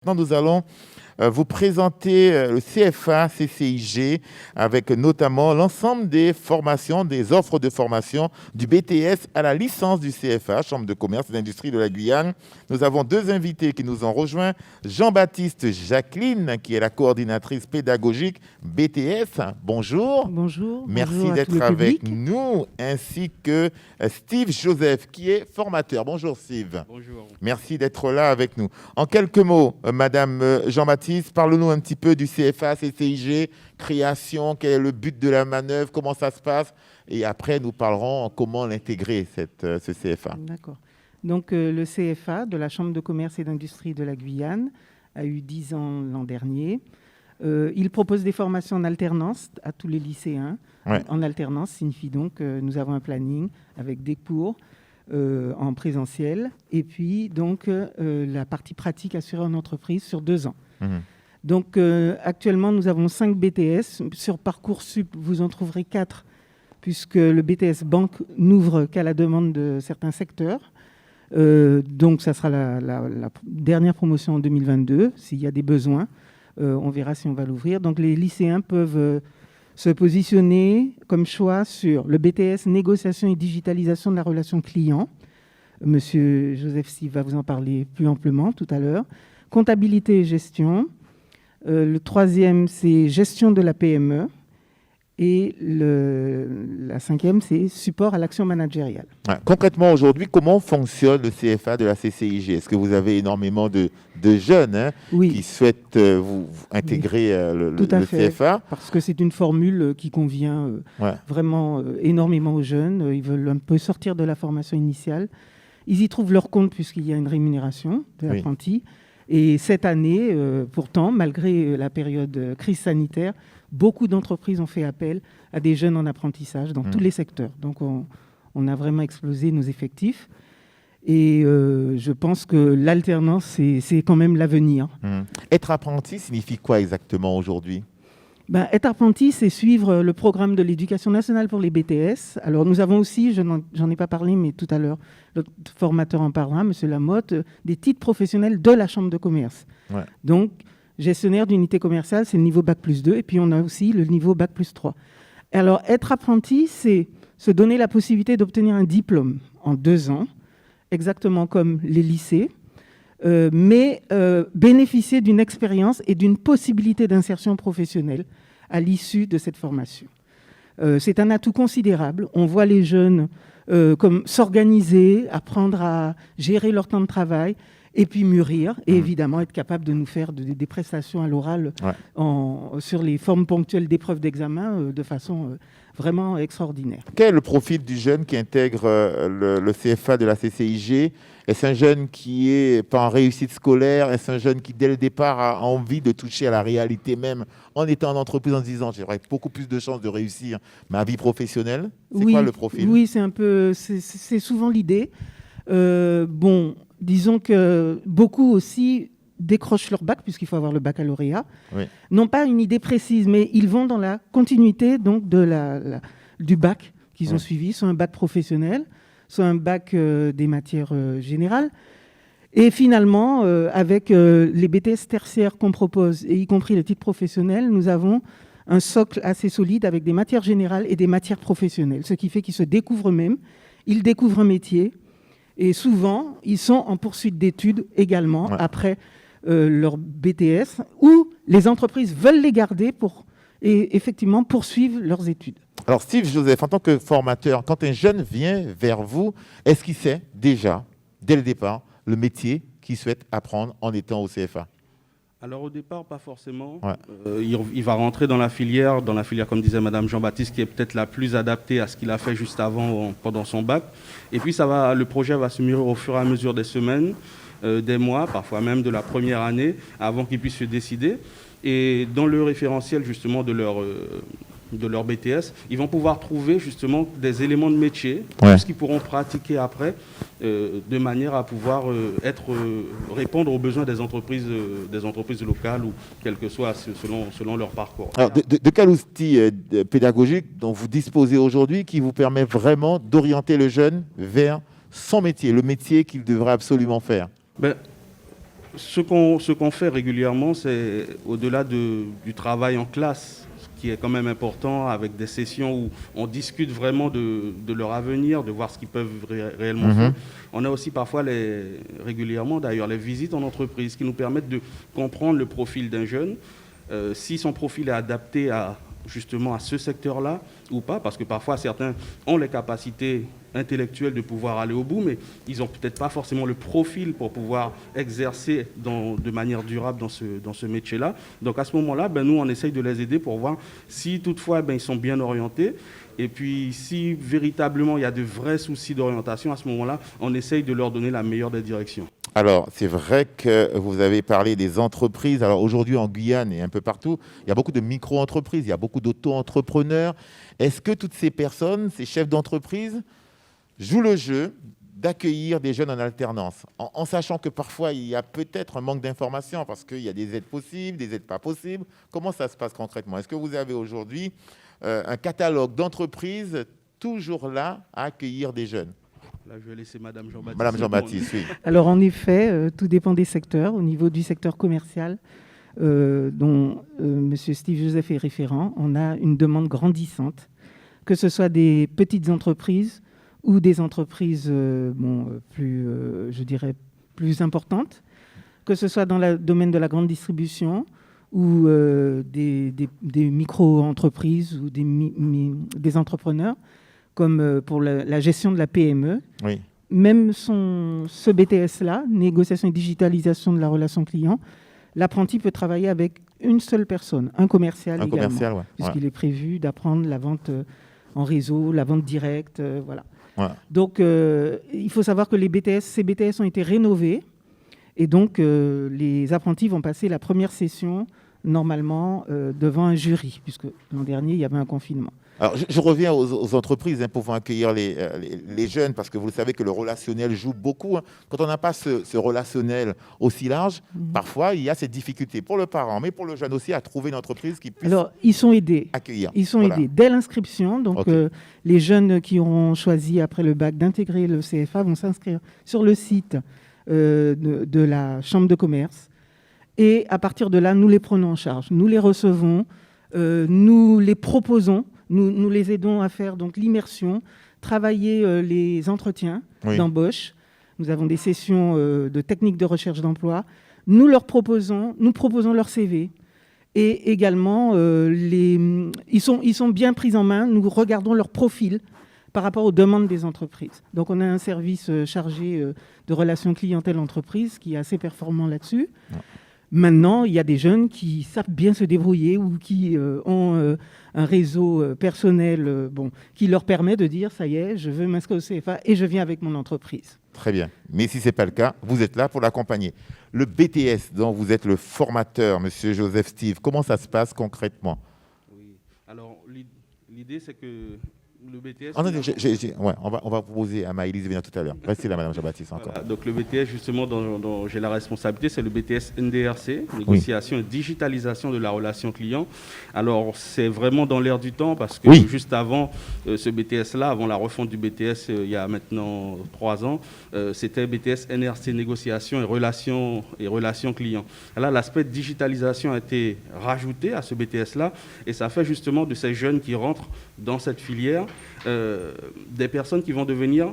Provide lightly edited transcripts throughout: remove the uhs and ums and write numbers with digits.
Maintenant, nous allons vous présenter le CFA, CCIG, avec notamment l'ensemble des formations, des offres de formation du BTS à la licence du CFA, Chambre de commerce et d'industrie de la Guyane. Nous avons deux invités qui nous ont rejoints. Jean-Baptiste Jacqueline, qui est la coordinatrice pédagogique BTS. Bonjour. Bonjour. Merci Bonjour d'être avec nous, ainsi que Steve Joseph, qui est formateur. Bonjour Steve. Bonjour. Merci d'être là avec nous. En quelques mots, Madame Jean-Baptiste, parle-nous un petit peu du CFA, CCIG, création, quel est le but de la manœuvre, comment ça se passe, et après nous parlerons comment l'intégrer, ce CFA. D'accord. Donc le CFA de la Chambre de commerce et d'industrie de la Guyane a eu 10 ans l'an dernier. Il propose des formations en alternance à tous les lycéens. Ouais. En alternance signifie donc que nous avons un planning avec des cours en présentiel et puis donc la partie pratique assurée en entreprise sur 2 ans. Donc actuellement nous avons 5 BTS. Sur Parcoursup, vous en trouverez 4 puisque le BTS Banque n'ouvre qu'à la demande de certains secteurs. Donc ça sera la dernière promotion en 2022. S'il y a des besoins, on verra si on va l'ouvrir. Donc les lycéens peuvent se positionner comme choix sur le BTS négociation et digitalisation de la relation client. Monsieur Joseph Si va vous en parler plus amplement tout à l'heure. Comptabilité et gestion. Le troisième, c'est gestion de la PME. Et la cinquième, c'est support à l'action managériale. Concrètement, aujourd'hui, comment fonctionne le CFA de la CCIG? Est-ce que vous avez énormément de jeunes qui souhaitent vous intégrer le CFA? Parce que c'est une formule qui convient vraiment énormément aux jeunes. Ils veulent un peu sortir de la formation initiale. Ils y trouvent leur compte puisqu'il y a une rémunération de l'apprenti. Et cette année, pourtant, malgré la période crise sanitaire, beaucoup d'entreprises ont fait appel à des jeunes en apprentissage dans tous les secteurs. Donc, on a vraiment explosé nos effectifs. Et je pense que l'alternance, c'est quand même l'avenir. Être apprenti signifie quoi exactement aujourd'hui ? Être apprenti, c'est suivre le programme de l'éducation nationale pour les BTS. Alors, nous avons aussi, j'en ai pas parlé, mais tout à l'heure, le formateur en parlera, M. Lamotte, des titres professionnels de la Chambre de commerce. Ouais. Donc, gestionnaire d'unité commerciale, c'est le niveau Bac+2, et puis on a aussi le niveau Bac+3. Alors, être apprenti, c'est se donner la possibilité d'obtenir un diplôme en 2 ans, exactement comme les lycées, mais bénéficier d'une expérience et d'une possibilité d'insertion professionnelle à l'issue de cette formation. C'est un atout considérable. On voit les jeunes comme s'organiser, apprendre à gérer leur temps de travail, et puis mûrir, et évidemment être capable de nous faire des prestations à l'oral sur les formes ponctuelles d'épreuves d'examen de façon vraiment extraordinaire. Quel est le profil du jeune qui intègre le CFA de la CCIG ? Est-ce un jeune qui n'est pas en réussite scolaire ? Est-ce un jeune qui, dès le départ, a envie de toucher à la réalité même en étant en entreprise, en se disant « j'aurais beaucoup plus de chances de réussir ma vie professionnelle » ? C'est quoi le profil ? Oui, c'est souvent l'idée. Disons que beaucoup aussi décrochent leur bac, puisqu'il faut avoir le baccalauréat, n'ont pas une idée précise, mais ils vont dans la continuité donc, du bac qu'ils ont suivi, soit un bac professionnel, soit un bac des matières générales. Et finalement, avec les BTS tertiaires qu'on propose, et y compris le titre professionnel, nous avons un socle assez solide avec des matières générales et des matières professionnelles, ce qui fait qu'ils se découvrent eux-mêmes, ils découvrent un métier, et souvent, ils sont en poursuite d'études également après leur BTS, où les entreprises veulent les garder pour effectivement poursuivre leurs études. Alors Steve Joseph, en tant que formateur, quand un jeune vient vers vous, est-ce qu'il sait déjà, dès le départ, le métier qu'il souhaite apprendre en étant au CFA ? Alors au départ, pas forcément. Il va rentrer dans la filière comme disait Madame Jean-Baptiste, qui est peut-être la plus adaptée à ce qu'il a fait juste avant, pendant son bac. Et puis le projet va se mûrir au fur et à mesure des semaines, des mois, parfois même de la première année, avant qu'ils puissent se décider. Et dans le référentiel justement de leur BTS, ils vont pouvoir trouver justement des éléments de métier, ce qu'ils pourront pratiquer après, de manière à pouvoir répondre aux besoins des entreprises locales ou quel que soit selon leur parcours. Alors, de quel outil pédagogique dont vous disposez aujourd'hui qui vous permet vraiment d'orienter le jeune vers son métier, le métier qu'il devrait absolument faire ? Ce qu'on fait régulièrement, c'est au-delà du travail en classe, qui est quand même important, avec des sessions où on discute vraiment de leur avenir, de voir ce qu'ils peuvent réellement faire. On a aussi parfois, régulièrement d'ailleurs, les visites en entreprise qui nous permettent de comprendre le profil d'un jeune, si son profil est adapté justement à ce secteur-là ou pas, parce que parfois certains ont les capacités intellectuelles de pouvoir aller au bout, mais ils n'ont peut-être pas forcément le profil pour pouvoir exercer de manière durable dans ce métier-là. Donc à ce moment-là, nous, on essaye de les aider pour voir si toutefois ils sont bien orientés. Et puis si véritablement il y a de vrais soucis d'orientation, à ce moment-là, on essaye de leur donner la meilleure des directions. Alors, c'est vrai que vous avez parlé des entreprises. Alors aujourd'hui, en Guyane et un peu partout, il y a beaucoup de micro-entreprises, il y a beaucoup d'auto-entrepreneurs. Est-ce que toutes ces personnes, ces chefs d'entreprise, jouent le jeu d'accueillir des jeunes en alternance, en sachant que parfois, il y a peut-être un manque d'informations parce qu'il y a des aides possibles, des aides pas possibles. Comment ça se passe concrètement? Est-ce que vous avez aujourd'hui un catalogue d'entreprises toujours là à accueillir des jeunes? Là, je vais laisser Madame Jean-Baptiste. Madame Jean-Baptiste, oui. Alors, en effet, tout dépend des secteurs. Au niveau du secteur commercial, dont M. Steve Joseph est référent, on a une demande grandissante, que ce soit des petites entreprises ou des entreprises plus importantes, que ce soit dans le domaine de la grande distribution ou des micro-entreprises ou des entrepreneurs, comme pour la gestion de la PME. Oui. Même ce BTS-là, négociation et digitalisation de la relation client, l'apprenti peut travailler avec une seule personne, un commercial également, ouais. puisqu'il est prévu d'apprendre la vente en réseau, la vente directe, voilà. Ouais. Donc, il faut savoir que ces BTS ont été rénovés et donc les apprentis vont passer la première session normalement devant un jury, puisque l'an dernier, il y avait un confinement. Alors, je reviens aux entreprises pour accueillir les jeunes, parce que vous le savez que le relationnel joue beaucoup. Quand on n'a pas ce relationnel aussi large, parfois, il y a cette difficulté pour le parent, mais pour le jeune aussi, à trouver une entreprise qui puisse accueillir. Alors, ils sont aidés. Ils sont aidés dès l'inscription. Donc, okay. Les jeunes qui auront choisi après le bac d'intégrer le CFA vont s'inscrire sur le site de la Chambre de commerce. Et à partir de là, nous les prenons en charge. Nous les recevons, nous les proposons. Nous les aidons à faire donc l'immersion, travailler les entretiens d'embauche. Nous avons des sessions de techniques de recherche d'emploi. Nous proposons leur CV. Et également, ils sont bien pris en main. Nous regardons leur profil par rapport aux demandes des entreprises. Donc, on a un service chargé de relations clientèle-entreprise qui est assez performant là-dessus. Ouais. Maintenant, il y a des jeunes qui savent bien se débrouiller ou qui ont un réseau personnel qui leur permet de dire « ça y est, je veux m'inscrire au CFA et je viens avec mon entreprise ». Très bien. Mais si ce n'est pas le cas, vous êtes là pour l'accompagner. Le BTS dont vous êtes le formateur, M. Joseph Steve, comment ça se passe concrètement? Oui. Alors, l'idée, c'est que le BTS... on va proposer à Maëlys de venir tout à l'heure. Restez là, Mme Jean-Baptiste, encore. Voilà, donc le BTS, justement, dont j'ai la responsabilité, c'est le BTS NDRC, négociation et digitalisation de la relation client. Alors, c'est vraiment dans l'air du temps, parce que juste avant ce BTS-là, avant la refonte du BTS, il y a maintenant 3 ans, c'était BTS NRC, négociation et relations clients. Là, l'aspect digitalisation a été rajouté à ce BTS-là, et ça fait justement de ces jeunes qui rentrent dans cette filière des personnes qui vont devenir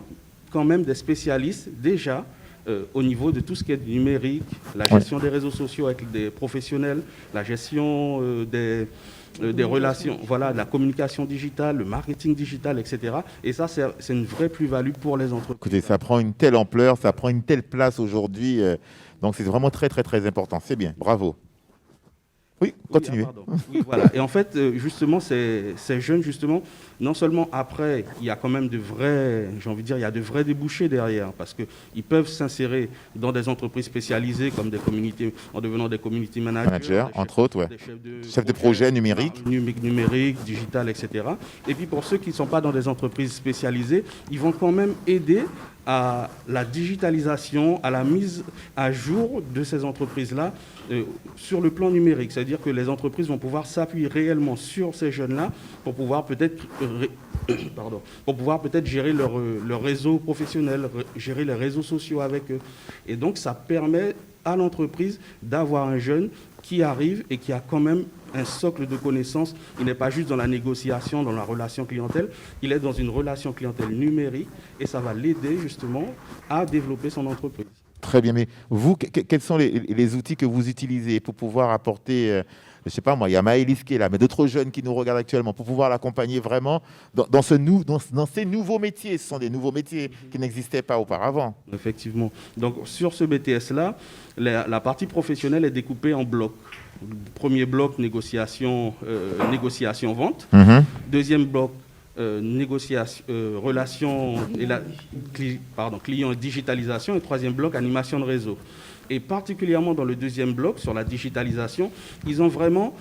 quand même des spécialistes déjà au niveau de tout ce qui est numérique, la gestion des réseaux sociaux avec des professionnels, la gestion des relations, voilà, la communication digitale, le marketing digital, etc. Et ça, c'est une vraie plus-value pour les entreprises. Écoutez, ça prend une telle ampleur, ça prend une telle place aujourd'hui, donc c'est vraiment très, très, très important. C'est bien, bravo. Oui, continuez. Oui, voilà. Et en fait, justement, ces jeunes, justement, non seulement après, il y a quand même de vrais, j'ai envie de dire, il y a de vrais débouchés derrière, parce qu'ils peuvent s'insérer dans des entreprises spécialisées comme des communautés, en devenant des community managers, entre autres, chefs de projet numérique, digital, etc. Et puis pour ceux qui ne sont pas dans des entreprises spécialisées, ils vont quand même aider à la digitalisation, à la mise à jour de ces entreprises-là sur le plan numérique. C'est-à-dire que les entreprises vont pouvoir s'appuyer réellement sur ces jeunes-là pour pouvoir peut-être gérer leur réseau professionnel, gérer les réseaux sociaux avec eux. Et donc, ça permet à l'entreprise d'avoir un jeune qui arrive et qui a quand même un socle de connaissances. Il n'est pas juste dans la négociation, dans la relation clientèle, il est dans une relation clientèle numérique et ça va l'aider justement à développer son entreprise. Très bien, mais vous, quels sont les outils que vous utilisez pour pouvoir apporter, je ne sais pas moi, il y a Maëlys qui est là, mais d'autres jeunes qui nous regardent actuellement, pour pouvoir l'accompagner vraiment dans ces nouveaux métiers. Ce sont des nouveaux métiers qui n'existaient pas auparavant. Effectivement. Donc sur ce BTS-là, la partie professionnelle est découpée en blocs. Premier bloc, négociation, vente. Deuxième bloc, négociation, relations, client et digitalisation. Et troisième bloc, animation de réseau. Et particulièrement dans le deuxième bloc, sur la digitalisation, ils ont vraiment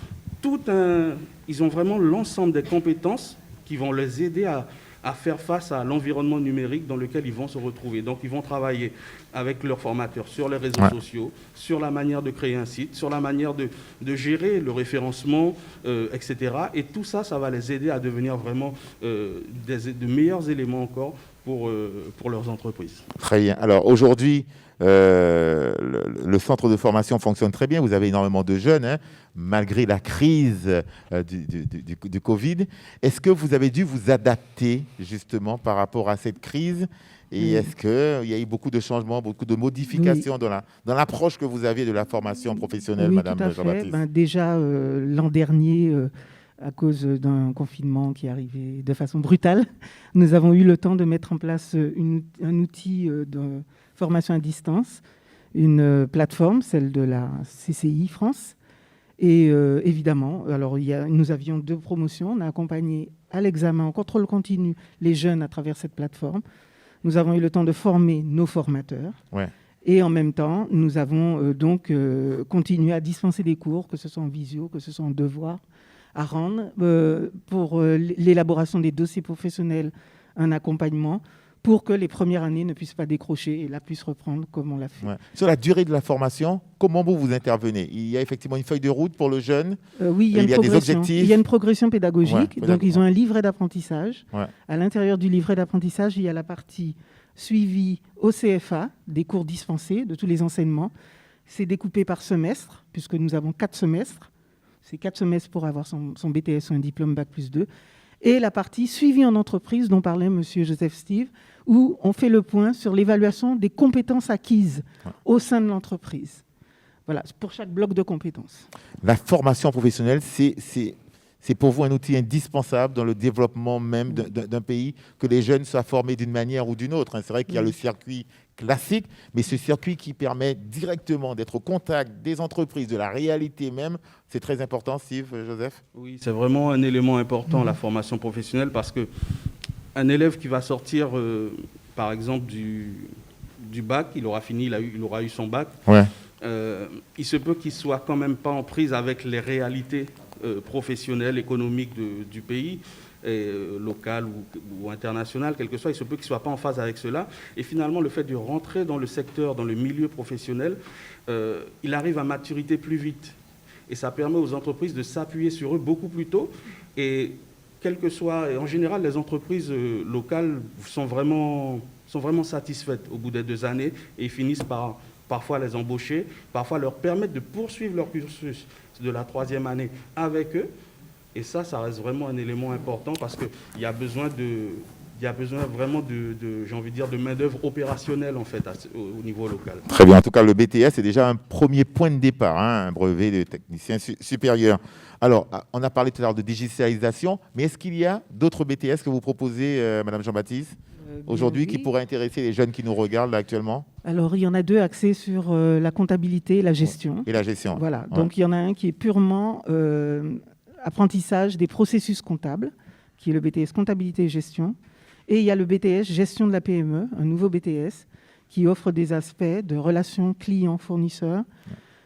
l'ensemble des compétences qui vont les aider à faire face à l'environnement numérique dans lequel ils vont se retrouver. Donc, ils vont travailler avec leurs formateurs sur les réseaux sociaux, sur la manière de créer un site, sur la manière de gérer le référencement, etc. Et tout ça, ça va les aider à devenir vraiment de meilleurs éléments encore pour leurs entreprises. Très bien. Alors, aujourd'hui, le centre de formation fonctionne très bien. Vous avez énormément de jeunes, malgré la crise du Covid. Est-ce que vous avez dû vous adapter justement par rapport à cette crise? Et est-ce qu'il y a eu beaucoup de changements, beaucoup de modifications dans l'approche que vous aviez de la formation professionnelle, Madame Jean-Baptiste? Déjà, l'an dernier, à cause d'un confinement qui est arrivé de façon brutale, nous avons eu le temps de mettre en place un outil de formation à distance, une plateforme, celle de la CCI France. Et évidemment, alors nous avions 2 promotions. On a accompagné à l'examen en contrôle continu les jeunes à travers cette plateforme. Nous avons eu le temps de former nos formateurs. Ouais. Et en même temps, nous avons continué à dispenser des cours, que ce soit en visio, que ce soit en devoir, à rendre pour l'élaboration des dossiers professionnels, un accompagnement pour que les premières années ne puissent pas décrocher et là puissent reprendre comme on l'a fait. Ouais. Sur la durée de la formation, comment vous intervenez? Il y a effectivement une feuille de route pour le jeune? Oui, il y a des objectifs. Il y a une progression pédagogique. Donc, ils ont un livret d'apprentissage. Ouais. À l'intérieur du livret d'apprentissage, il y a la partie suivi au CFA, des cours dispensés, de tous les enseignements. C'est découpé par semestre, puisque nous avons 4 semestres. C'est 4 semestres pour avoir son BTS ou un diplôme Bac+2. Et la partie suivi en entreprise, dont parlait M. Joseph Steve, où on fait le point sur l'évaluation des compétences acquises au sein de l'entreprise. Voilà, pour chaque bloc de compétences. La formation professionnelle, c'est pour vous un outil indispensable dans le développement même d'un pays, que les jeunes soient formés d'une manière ou d'une autre. C'est vrai qu'il y a le circuit classique, mais ce circuit qui permet directement d'être au contact des entreprises, de la réalité même, c'est très important, Steve, Joseph? Oui, c'est vraiment un élément important, la formation professionnelle, parce qu'un élève qui va sortir, par exemple, du bac, il aura fini, il aura eu son bac, il se peut qu'il ne soit quand même pas en prise avec les réalités professionnelles, économiques du pays, local ou international, quel que soit, il se peut qu'il ne soit pas en phase avec cela. Et finalement, le fait de rentrer dans le secteur, dans le milieu professionnel, il arrive à maturité plus vite. Et ça permet aux entreprises de s'appuyer sur eux beaucoup plus tôt. Et quel que soit, en général, les entreprises locales sont vraiment satisfaites au bout des 2 années et ils finissent par parfois les embaucher, parfois leur permettre de poursuivre leur cursus de la 3e année avec eux. Et ça reste vraiment un élément important parce qu'il y a besoin vraiment j'ai envie de dire, de main-d'œuvre opérationnelle en fait, au niveau local. Très bien. En tout cas, le BTS est déjà un premier point de départ, un brevet de technicien supérieur. Alors, on a parlé tout à l'heure de digitalisation, mais est-ce qu'il y a d'autres BTS que vous proposez, Madame Jean-Baptiste, aujourd'hui, qui pourraient intéresser les jeunes qui nous regardent là, actuellement? Alors, il y en a 2 axés sur la comptabilité et la gestion. Et la gestion. Voilà. Ouais. Donc, il y en a un qui est purement apprentissage des processus comptables, qui est le BTS comptabilité et gestion. Et il y a le BTS gestion de la PME, un nouveau BTS, qui offre des aspects de relations clients-fournisseurs,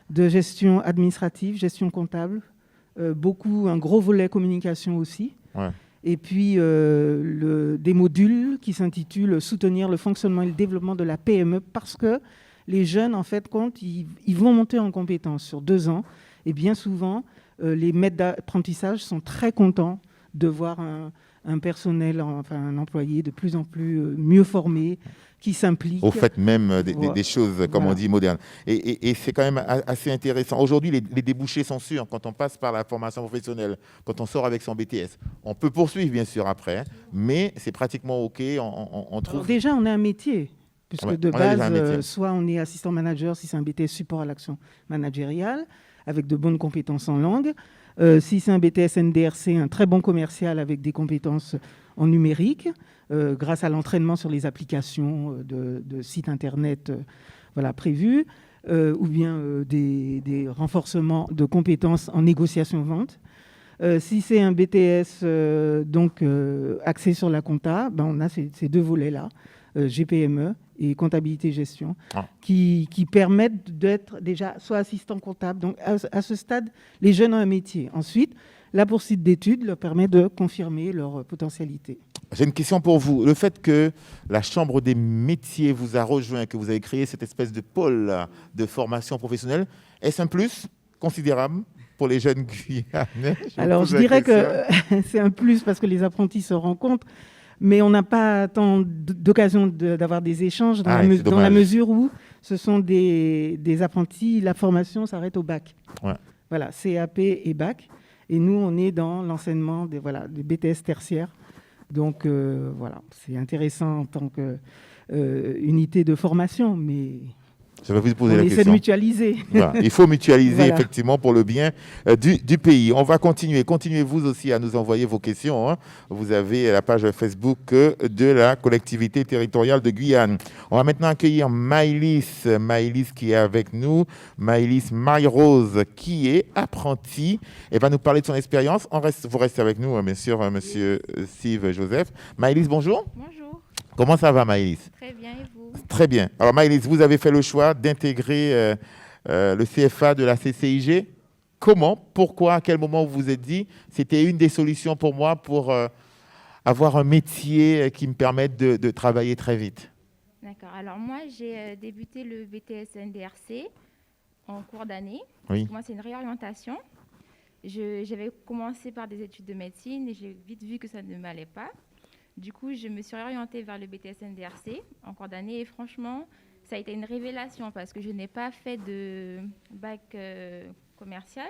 de gestion administrative, gestion comptable, un gros volet communication aussi. Ouais. Et puis des modules qui s'intitulent « Soutenir le fonctionnement et le développement de la PME » parce que les jeunes, en fait, quand ils vont monter en compétences sur 2 ans, et bien souvent, les maîtres d'apprentissage sont très contents de voir un personnel, un employé de plus en plus mieux formé, qui s'implique. Au fait même des choses, comme on dit, modernes. Et c'est quand même assez intéressant. Aujourd'hui, les débouchés sont sûrs quand on passe par la formation professionnelle, quand on sort avec son BTS. On peut poursuivre, bien sûr, après, mais c'est pratiquement OK. On trouve... Alors déjà, on a un métier, puisque de base, soit on est assistant manager, si c'est un BTS support à l'action managériale, avec de bonnes compétences en langue. Si c'est un BTS NDRC, un très bon commercial avec des compétences en numérique, grâce à l'entraînement sur les applications de sites internet prévus, ou bien des renforcements de compétences en négociation-vente. Si c'est un BTS axé sur la compta, on a ces deux volets-là, GPME et comptabilité-gestion, qui permettent d'être déjà soit assistant comptable. Donc à ce stade, les jeunes ont un métier. Ensuite, la poursuite d'études leur permet de confirmer leur potentialité. J'ai une question pour vous. Le fait que la Chambre des métiers vous a rejoint, que vous avez créé cette espèce de pôle de formation professionnelle, est-ce un plus considérable pour les jeunes Guyanais? Alors, je dirais que c'est un plus parce que les apprentis se rencontrent, mais on n'a pas tant d'occasion d'avoir des échanges dans la mesure où ce sont des apprentis, la formation s'arrête au bac. Ouais. Voilà, CAP et bac. Et nous, on est dans l'enseignement des BTS tertiaires. Donc, c'est intéressant en tant qu'unité de formation, mais... Je vais vous poser la question. On essaie de mutualiser. Voilà. Il faut mutualiser effectivement pour le bien du pays. On va continuer. Continuez vous aussi à nous envoyer vos questions. Vous avez la page Facebook de la collectivité territoriale de Guyane. On va maintenant accueillir Maëlys qui est avec nous. Maëlys Marie-Rose qui est apprentie et va nous parler de son expérience. Vous restez avec nous, bien sûr, monsieur Steve Joseph. Maëlys, bonjour. Bonjour. Comment ça va, Maëlys? Très bien, et vous? Très bien. Alors, Maëlys, vous avez fait le choix d'intégrer le CFA de la CCIG. Comment? Pourquoi? À quel moment vous vous êtes dit c'était une des solutions pour moi pour avoir un métier qui me permette de travailler très vite? D'accord. Alors, moi, j'ai débuté le BTS NDRC en cours d'année. Oui. Moi, c'est une réorientation. J'avais commencé par des études de médecine et j'ai vite vu que ça ne m'allait pas. Du coup, je me suis réorientée vers le BTS NDRC en cours d'année et franchement, ça a été une révélation parce que je n'ai pas fait de bac commercial,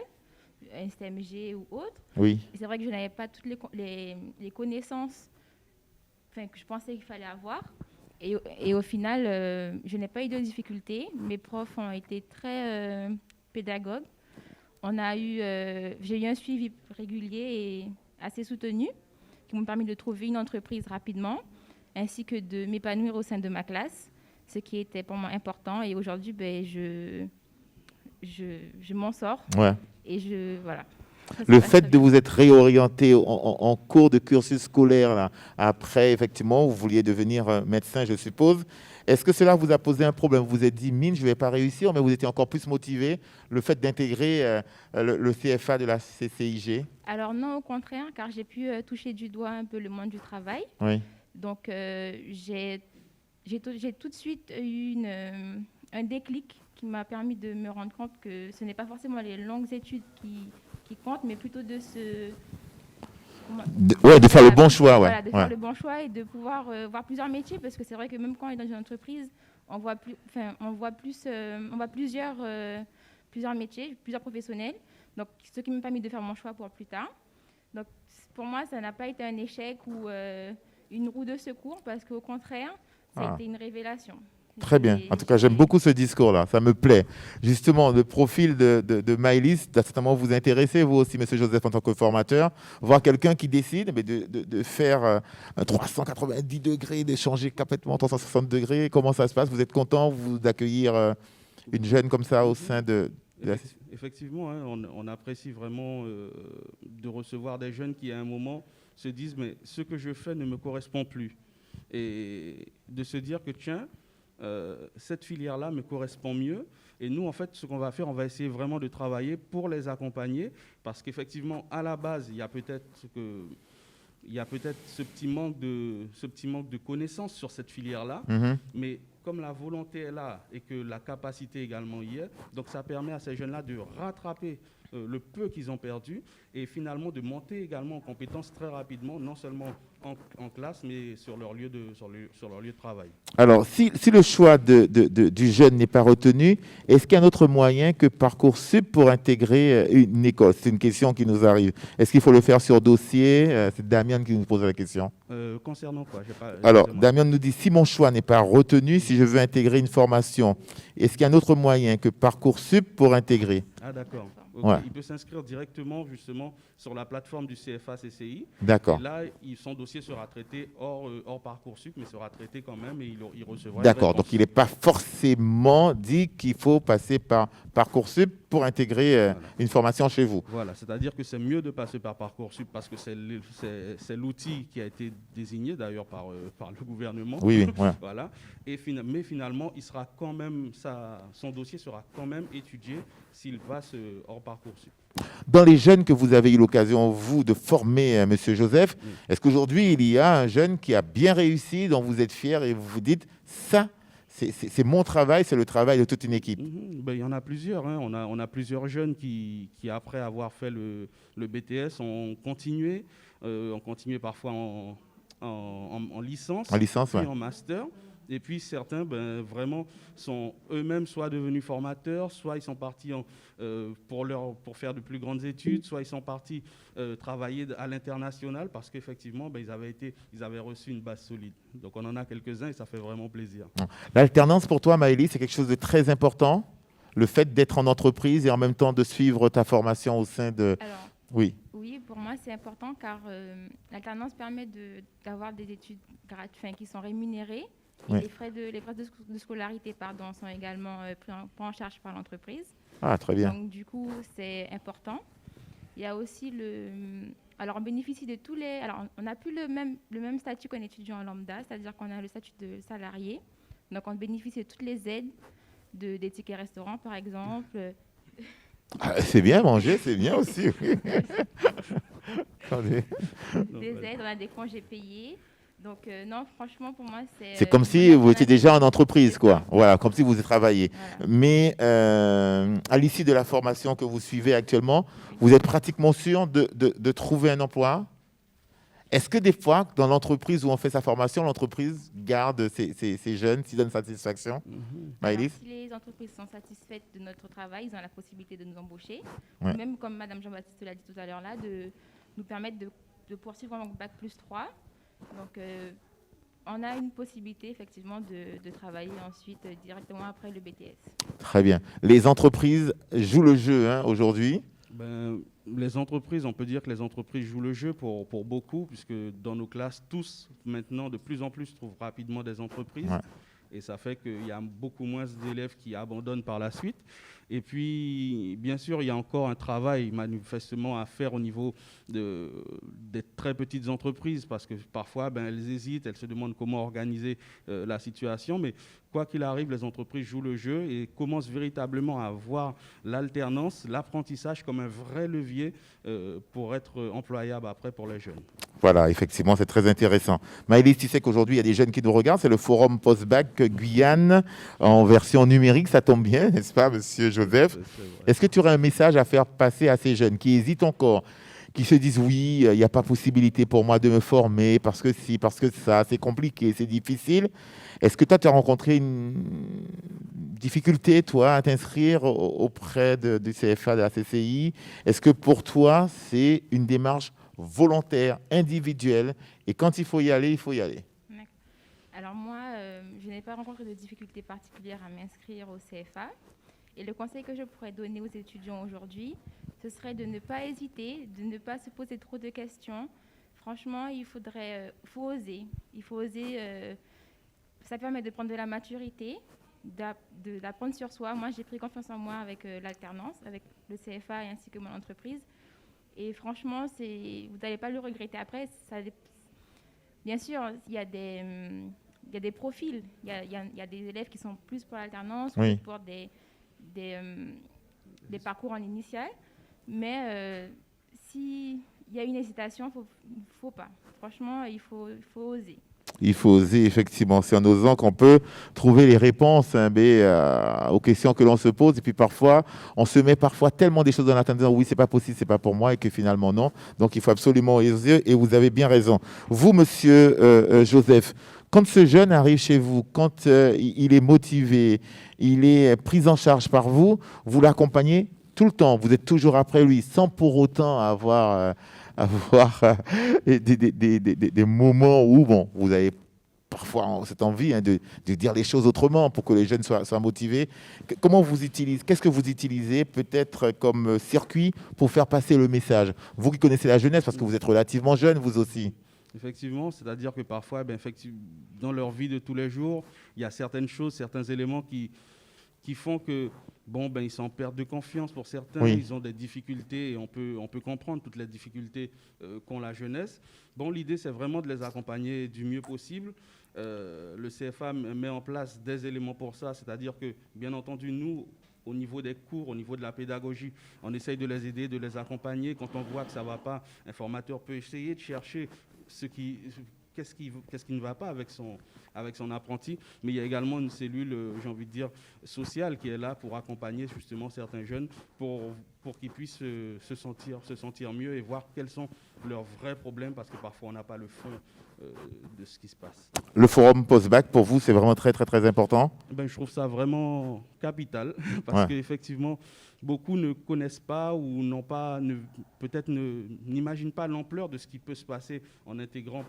STMG ou autre. Oui. Et c'est vrai que je n'avais pas toutes les connaissances que je pensais qu'il fallait avoir. Et au final, je n'ai pas eu de difficultés. Mes profs ont été très pédagogues. J'ai eu un suivi régulier et assez soutenu, qui m'ont permis de trouver une entreprise rapidement, ainsi que de m'épanouir au sein de ma classe, ce qui était pour moi important. Et aujourd'hui, je m'en sors. Ouais. Et voilà. Le fait de vous être réorienté en cours de cursus scolaire, là, après, effectivement, vous vouliez devenir médecin, je suppose. Est-ce que cela vous a posé un problème? Vous vous êtes dit, mine, je ne vais pas réussir, mais vous étiez encore plus motivé, le fait d'intégrer le CFA de la CCIG? Alors non, au contraire, car j'ai pu toucher du doigt un peu le monde du travail. Oui. Donc, j'ai tout de suite eu un déclic qui m'a permis de me rendre compte que ce n'est pas forcément les longues études qui comptent, mais plutôt de faire le bon choix. Voilà, de faire le bon choix et de pouvoir voir plusieurs métiers, parce que c'est vrai que même quand on est dans une entreprise, on voit plusieurs métiers, plusieurs professionnels. Donc, ce qui m'a permis de faire mon choix pour plus tard. Donc, pour moi, ça n'a pas été un échec ou une roue de secours, parce qu'au contraire, ça a été une révélation. Très bien. En tout cas, j'aime beaucoup ce discours-là. Ça me plaît. Justement, le profil de Maëlys doit certainement vous intéresser, vous aussi, monsieur Joseph, en tant que formateur. Voir quelqu'un qui décide de faire un 390 degrés, de changer complètement 360 degrés. Comment ça se passe? Vous êtes content d'accueillir une jeune comme ça au sein de la... Effectivement, on apprécie vraiment de recevoir des jeunes qui, à un moment, se disent « mais ce que je fais ne me correspond plus ». Et de se dire que, tiens, cette filière-là me correspond mieux. Et nous, en fait, ce qu'on va faire, on va essayer vraiment de travailler pour les accompagner, parce qu'effectivement, à la base, il y a peut-être ce petit manque de connaissances sur cette filière-là. Mm-hmm. Mais comme la volonté est là et que la capacité également y est, donc ça permet à ces jeunes-là de rattraper le peu qu'ils ont perdu et finalement de monter également en compétences très rapidement, non seulement en classe, mais sur leur lieu de travail. Alors, si le choix du jeune n'est pas retenu, est-ce qu'il y a un autre moyen que Parcoursup pour intégrer une école? C'est une question qui nous arrive. Est-ce qu'il faut le faire sur dossier? C'est Damien qui nous pose la question. Concernant quoi? Alors, Damien nous dit, si mon choix n'est pas retenu, si je veux intégrer une formation, est-ce qu'il y a un autre moyen que Parcoursup pour intégrer? Ah d'accord. Okay. Ouais. Il peut s'inscrire directement justement sur la plateforme du CFA-CCI. D'accord. Et là, son dossier sera traité hors Parcoursup, mais sera traité quand même et il recevra. D'accord. Donc, il n'est pas forcément dit qu'il faut passer par Parcoursup pour intégrer une formation chez vous. Voilà. C'est-à-dire que c'est mieux de passer par Parcoursup parce que c'est l'outil qui a été désigné d'ailleurs par le gouvernement. Oui. Ouais. Voilà. Mais finalement, il sera quand même son dossier sera quand même étudié s'il passe hors Parcoursup. Dans les jeunes que vous avez eu l'occasion, vous, de former, Monsieur Joseph, est-ce qu'aujourd'hui, il y a un jeune qui a bien réussi, dont vous êtes fier et vous vous dites, ça, c'est mon travail, c'est le travail de toute une équipe? Ben, il y en a plusieurs. Hein. On a plusieurs jeunes qui, après avoir fait le BTS, ont continué parfois en licence, En licence, puis ouais. en master. Et puis certains, vraiment, sont eux-mêmes soit devenus formateurs, soit ils sont partis pour faire de plus grandes études, soit ils sont partis travailler à l'international parce qu'effectivement, ils avaient reçu une base solide. Donc on en a quelques-uns et ça fait vraiment plaisir. L'alternance pour toi, Maëlys, c'est quelque chose de très important? Le fait d'être en entreprise et en même temps de suivre ta formation au sein de... Alors, oui, pour moi, c'est important car l'alternance permet d'avoir des études gratuites qui sont rémunérées. Et oui. les frais de scolarité sont également pris en charge par l'entreprise. Ah, très bien. Donc, du coup, c'est important. Il y a aussi alors, on bénéficie de tous les... Alors, on n'a plus le même statut qu'un étudiant lambda, c'est-à-dire qu'on a le statut de salarié. Donc, on bénéficie de toutes les aides, des tickets restaurants, par exemple. Ah, c'est bien manger, c'est bien aussi. Oui. Attendez. Des aides, on a des congés payés. Donc, non, franchement, pour moi, c'est comme si vous étiez déjà en entreprise, quoi. Voilà, comme si vous travailliez. Voilà. Mais à l'issue de la formation que vous suivez actuellement, vous êtes pratiquement sûr de trouver un emploi? Est-ce que des fois, dans l'entreprise où on fait sa formation, l'entreprise garde ces jeunes, s'ils donnent satisfaction? Maëlys? Si les entreprises sont satisfaites de notre travail, ils ont la possibilité de nous embaucher. Ouais. Ou même, comme Mme Jean-Baptiste l'a dit tout à l'heure, là, de nous permettre de poursuivre en Bac plus 3. Donc, on a une possibilité effectivement de travailler ensuite directement après le BTS. Très bien. Les entreprises jouent le jeu aujourd'hui? Les entreprises, on peut dire que les entreprises jouent le jeu pour beaucoup, puisque dans nos classes, tous, maintenant, de plus en plus, trouvent rapidement des entreprises. Ouais. Et ça fait qu'il y a beaucoup moins d'élèves qui abandonnent par la suite. Et puis, bien sûr, il y a encore un travail manifestement à faire au niveau des très petites entreprises, parce que parfois, elles hésitent, elles se demandent comment organiser la situation. Mais quoi qu'il arrive, les entreprises jouent le jeu et commencent véritablement à voir l'alternance, l'apprentissage comme un vrai levier pour être employable après pour les jeunes. Voilà, effectivement, c'est très intéressant. Maëlys, tu sais qu'aujourd'hui, il y a des jeunes qui nous regardent. C'est le forum post-bac Guyane en version numérique. Ça tombe bien, n'est-ce pas, Monsieur Joseph? Est-ce que tu aurais un message à faire passer à ces jeunes qui hésitent encore, qui se disent oui, il n'y a pas possibilité pour moi de me former parce que si, parce que ça, c'est compliqué, c'est difficile. Est-ce que toi, tu as rencontré une difficulté, toi, à t'inscrire auprès du CFA, de la CCI? Est-ce que pour toi, c'est une démarche volontaire, individuelle, et quand il faut y aller, il faut y aller? Alors moi, je n'ai pas rencontré de difficultés particulières à m'inscrire au CFA. Et le conseil que je pourrais donner aux étudiants aujourd'hui, ce serait de ne pas hésiter, de ne pas se poser trop de questions. Franchement, faut oser. Il faut oser. Ça permet de prendre de la maturité, d'apprendre sur soi. Moi, j'ai pris confiance en moi avec l'alternance, avec le CFA et ainsi que mon entreprise. Et franchement, vous n'allez pas le regretter après. Bien sûr, il y a des profils. Il y a des élèves qui sont plus pour l'alternance, oui, ou pour des parcours en initial. Mais s'il y a une hésitation, il ne faut pas. Franchement, il faut oser. Il faut oser, effectivement. C'est en osant qu'on peut trouver les réponses aux questions que l'on se pose. Et puis parfois, on se met tellement des choses dans la tête en disant oui, c'est pas possible, c'est pas pour moi, et que finalement non. Donc il faut absolument oser. Et vous avez bien raison. Vous, monsieur Joseph, quand ce jeune arrive chez vous, quand il est motivé, il est pris en charge par vous, vous l'accompagnez tout le temps. Vous êtes toujours après lui, sans pour autant avoir des moments où vous avez parfois cette envie de dire les choses autrement pour que les jeunes soient motivés. Comment vous utilisez, qu'est-ce que vous utilisez peut-être comme circuit pour faire passer le message? Vous qui connaissez la jeunesse, parce que vous êtes relativement jeune, vous aussi. Effectivement, c'est-à-dire que parfois, dans leur vie de tous les jours, il y a certaines choses, certains éléments qui font que ils sont en perte de confiance pour certains, oui. Ils ont des difficultés et on peut comprendre toutes les difficultés qu'ont la jeunesse. L'idée, c'est vraiment de les accompagner du mieux possible. Le CFA met en place des éléments pour ça, c'est-à-dire que, bien entendu, nous, au niveau des cours, au niveau de la pédagogie, on essaye de les aider, de les accompagner. Quand on voit que ça ne va pas, un formateur peut essayer de chercher qu'est-ce qui ne va pas avec son apprenti, mais il y a également une cellule, j'ai envie de dire, sociale qui est là pour accompagner justement certains jeunes pour qu'ils puissent se sentir mieux et voir quels sont leurs vrais problèmes, parce que parfois on n'a pas le fond de ce qui se passe. Le forum post-bac, pour vous, c'est vraiment très, très, très important? Je trouve ça vraiment capital, parce qu'effectivement, beaucoup ne connaissent pas ou n'imaginent pas l'ampleur de ce qui peut se passer en intégrant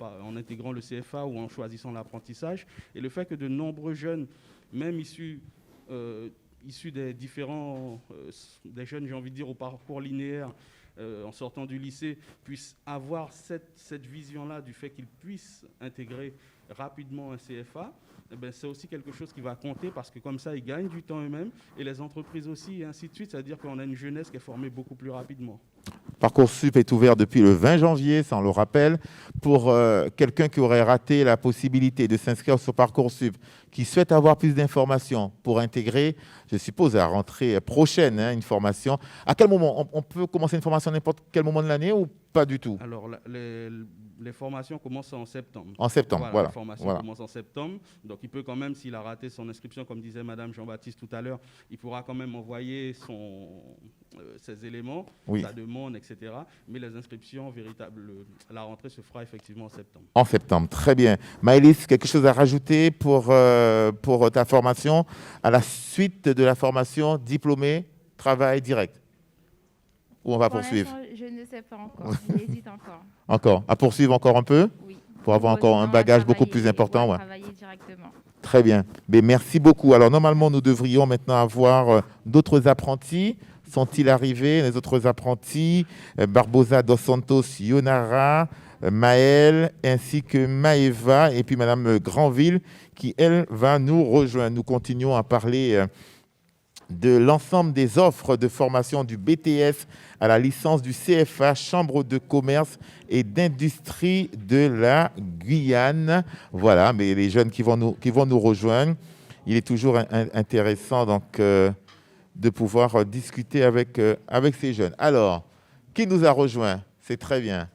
le CFA ou en choisissant l'apprentissage. Et le fait que de nombreux jeunes, même issus des des jeunes, j'ai envie de dire, au parcours linéaire, en sortant du lycée, puissent avoir cette vision-là du fait qu'ils puissent intégrer rapidement un CFA, c'est aussi quelque chose qui va compter, parce que comme ça, ils gagnent du temps eux-mêmes, et les entreprises aussi, et ainsi de suite. C'est-à-dire qu'on a une jeunesse qui est formée beaucoup plus rapidement. Parcoursup est ouvert depuis le 20 janvier, ça on le rappelle. Pour quelqu'un qui aurait raté la possibilité de s'inscrire sur Parcoursup, qui souhaite avoir plus d'informations pour intégrer, je suppose, à la rentrée prochaine, une formation. À quel moment on peut commencer une formation à n'importe quel moment de l'année ou pas du tout? Alors, les formations commencent en septembre. En septembre, voilà. Les formations commencent en septembre. Donc, il peut quand même, s'il a raté son inscription, comme disait Madame Jean-Baptiste tout à l'heure, il pourra quand même envoyer ses éléments, sa demande, etc. Mais les inscriptions, la rentrée se fera effectivement en septembre. En septembre, très bien. Maëlys, quelque chose à rajouter pour ta formation? À la suite de la formation, diplômé, travail direct? Ou on va poursuivre? Je ne sais pas encore, j'hésite encore. Encore? À poursuivre encore un peu? Oui. Pour avoir encore un bagage beaucoup plus important. Travailler directement. Très bien. Mais merci beaucoup. Alors, normalement, nous devrions maintenant avoir d'autres apprentis. Sont-ils arrivés, les autres apprentis? Barbosa dos Santos, Yonara, Maël, ainsi que Maëva, et puis Madame Granville, qui, elle, va nous rejoindre. Nous continuons à parler de l'ensemble des offres de formation du BTS à la licence du CFA, Chambre de commerce et d'industrie de la Guyane. Voilà, mais les jeunes qui vont nous rejoindre, il est toujours intéressant donc, de pouvoir discuter avec ces jeunes. Alors, qui nous a rejoint? C'est très bien.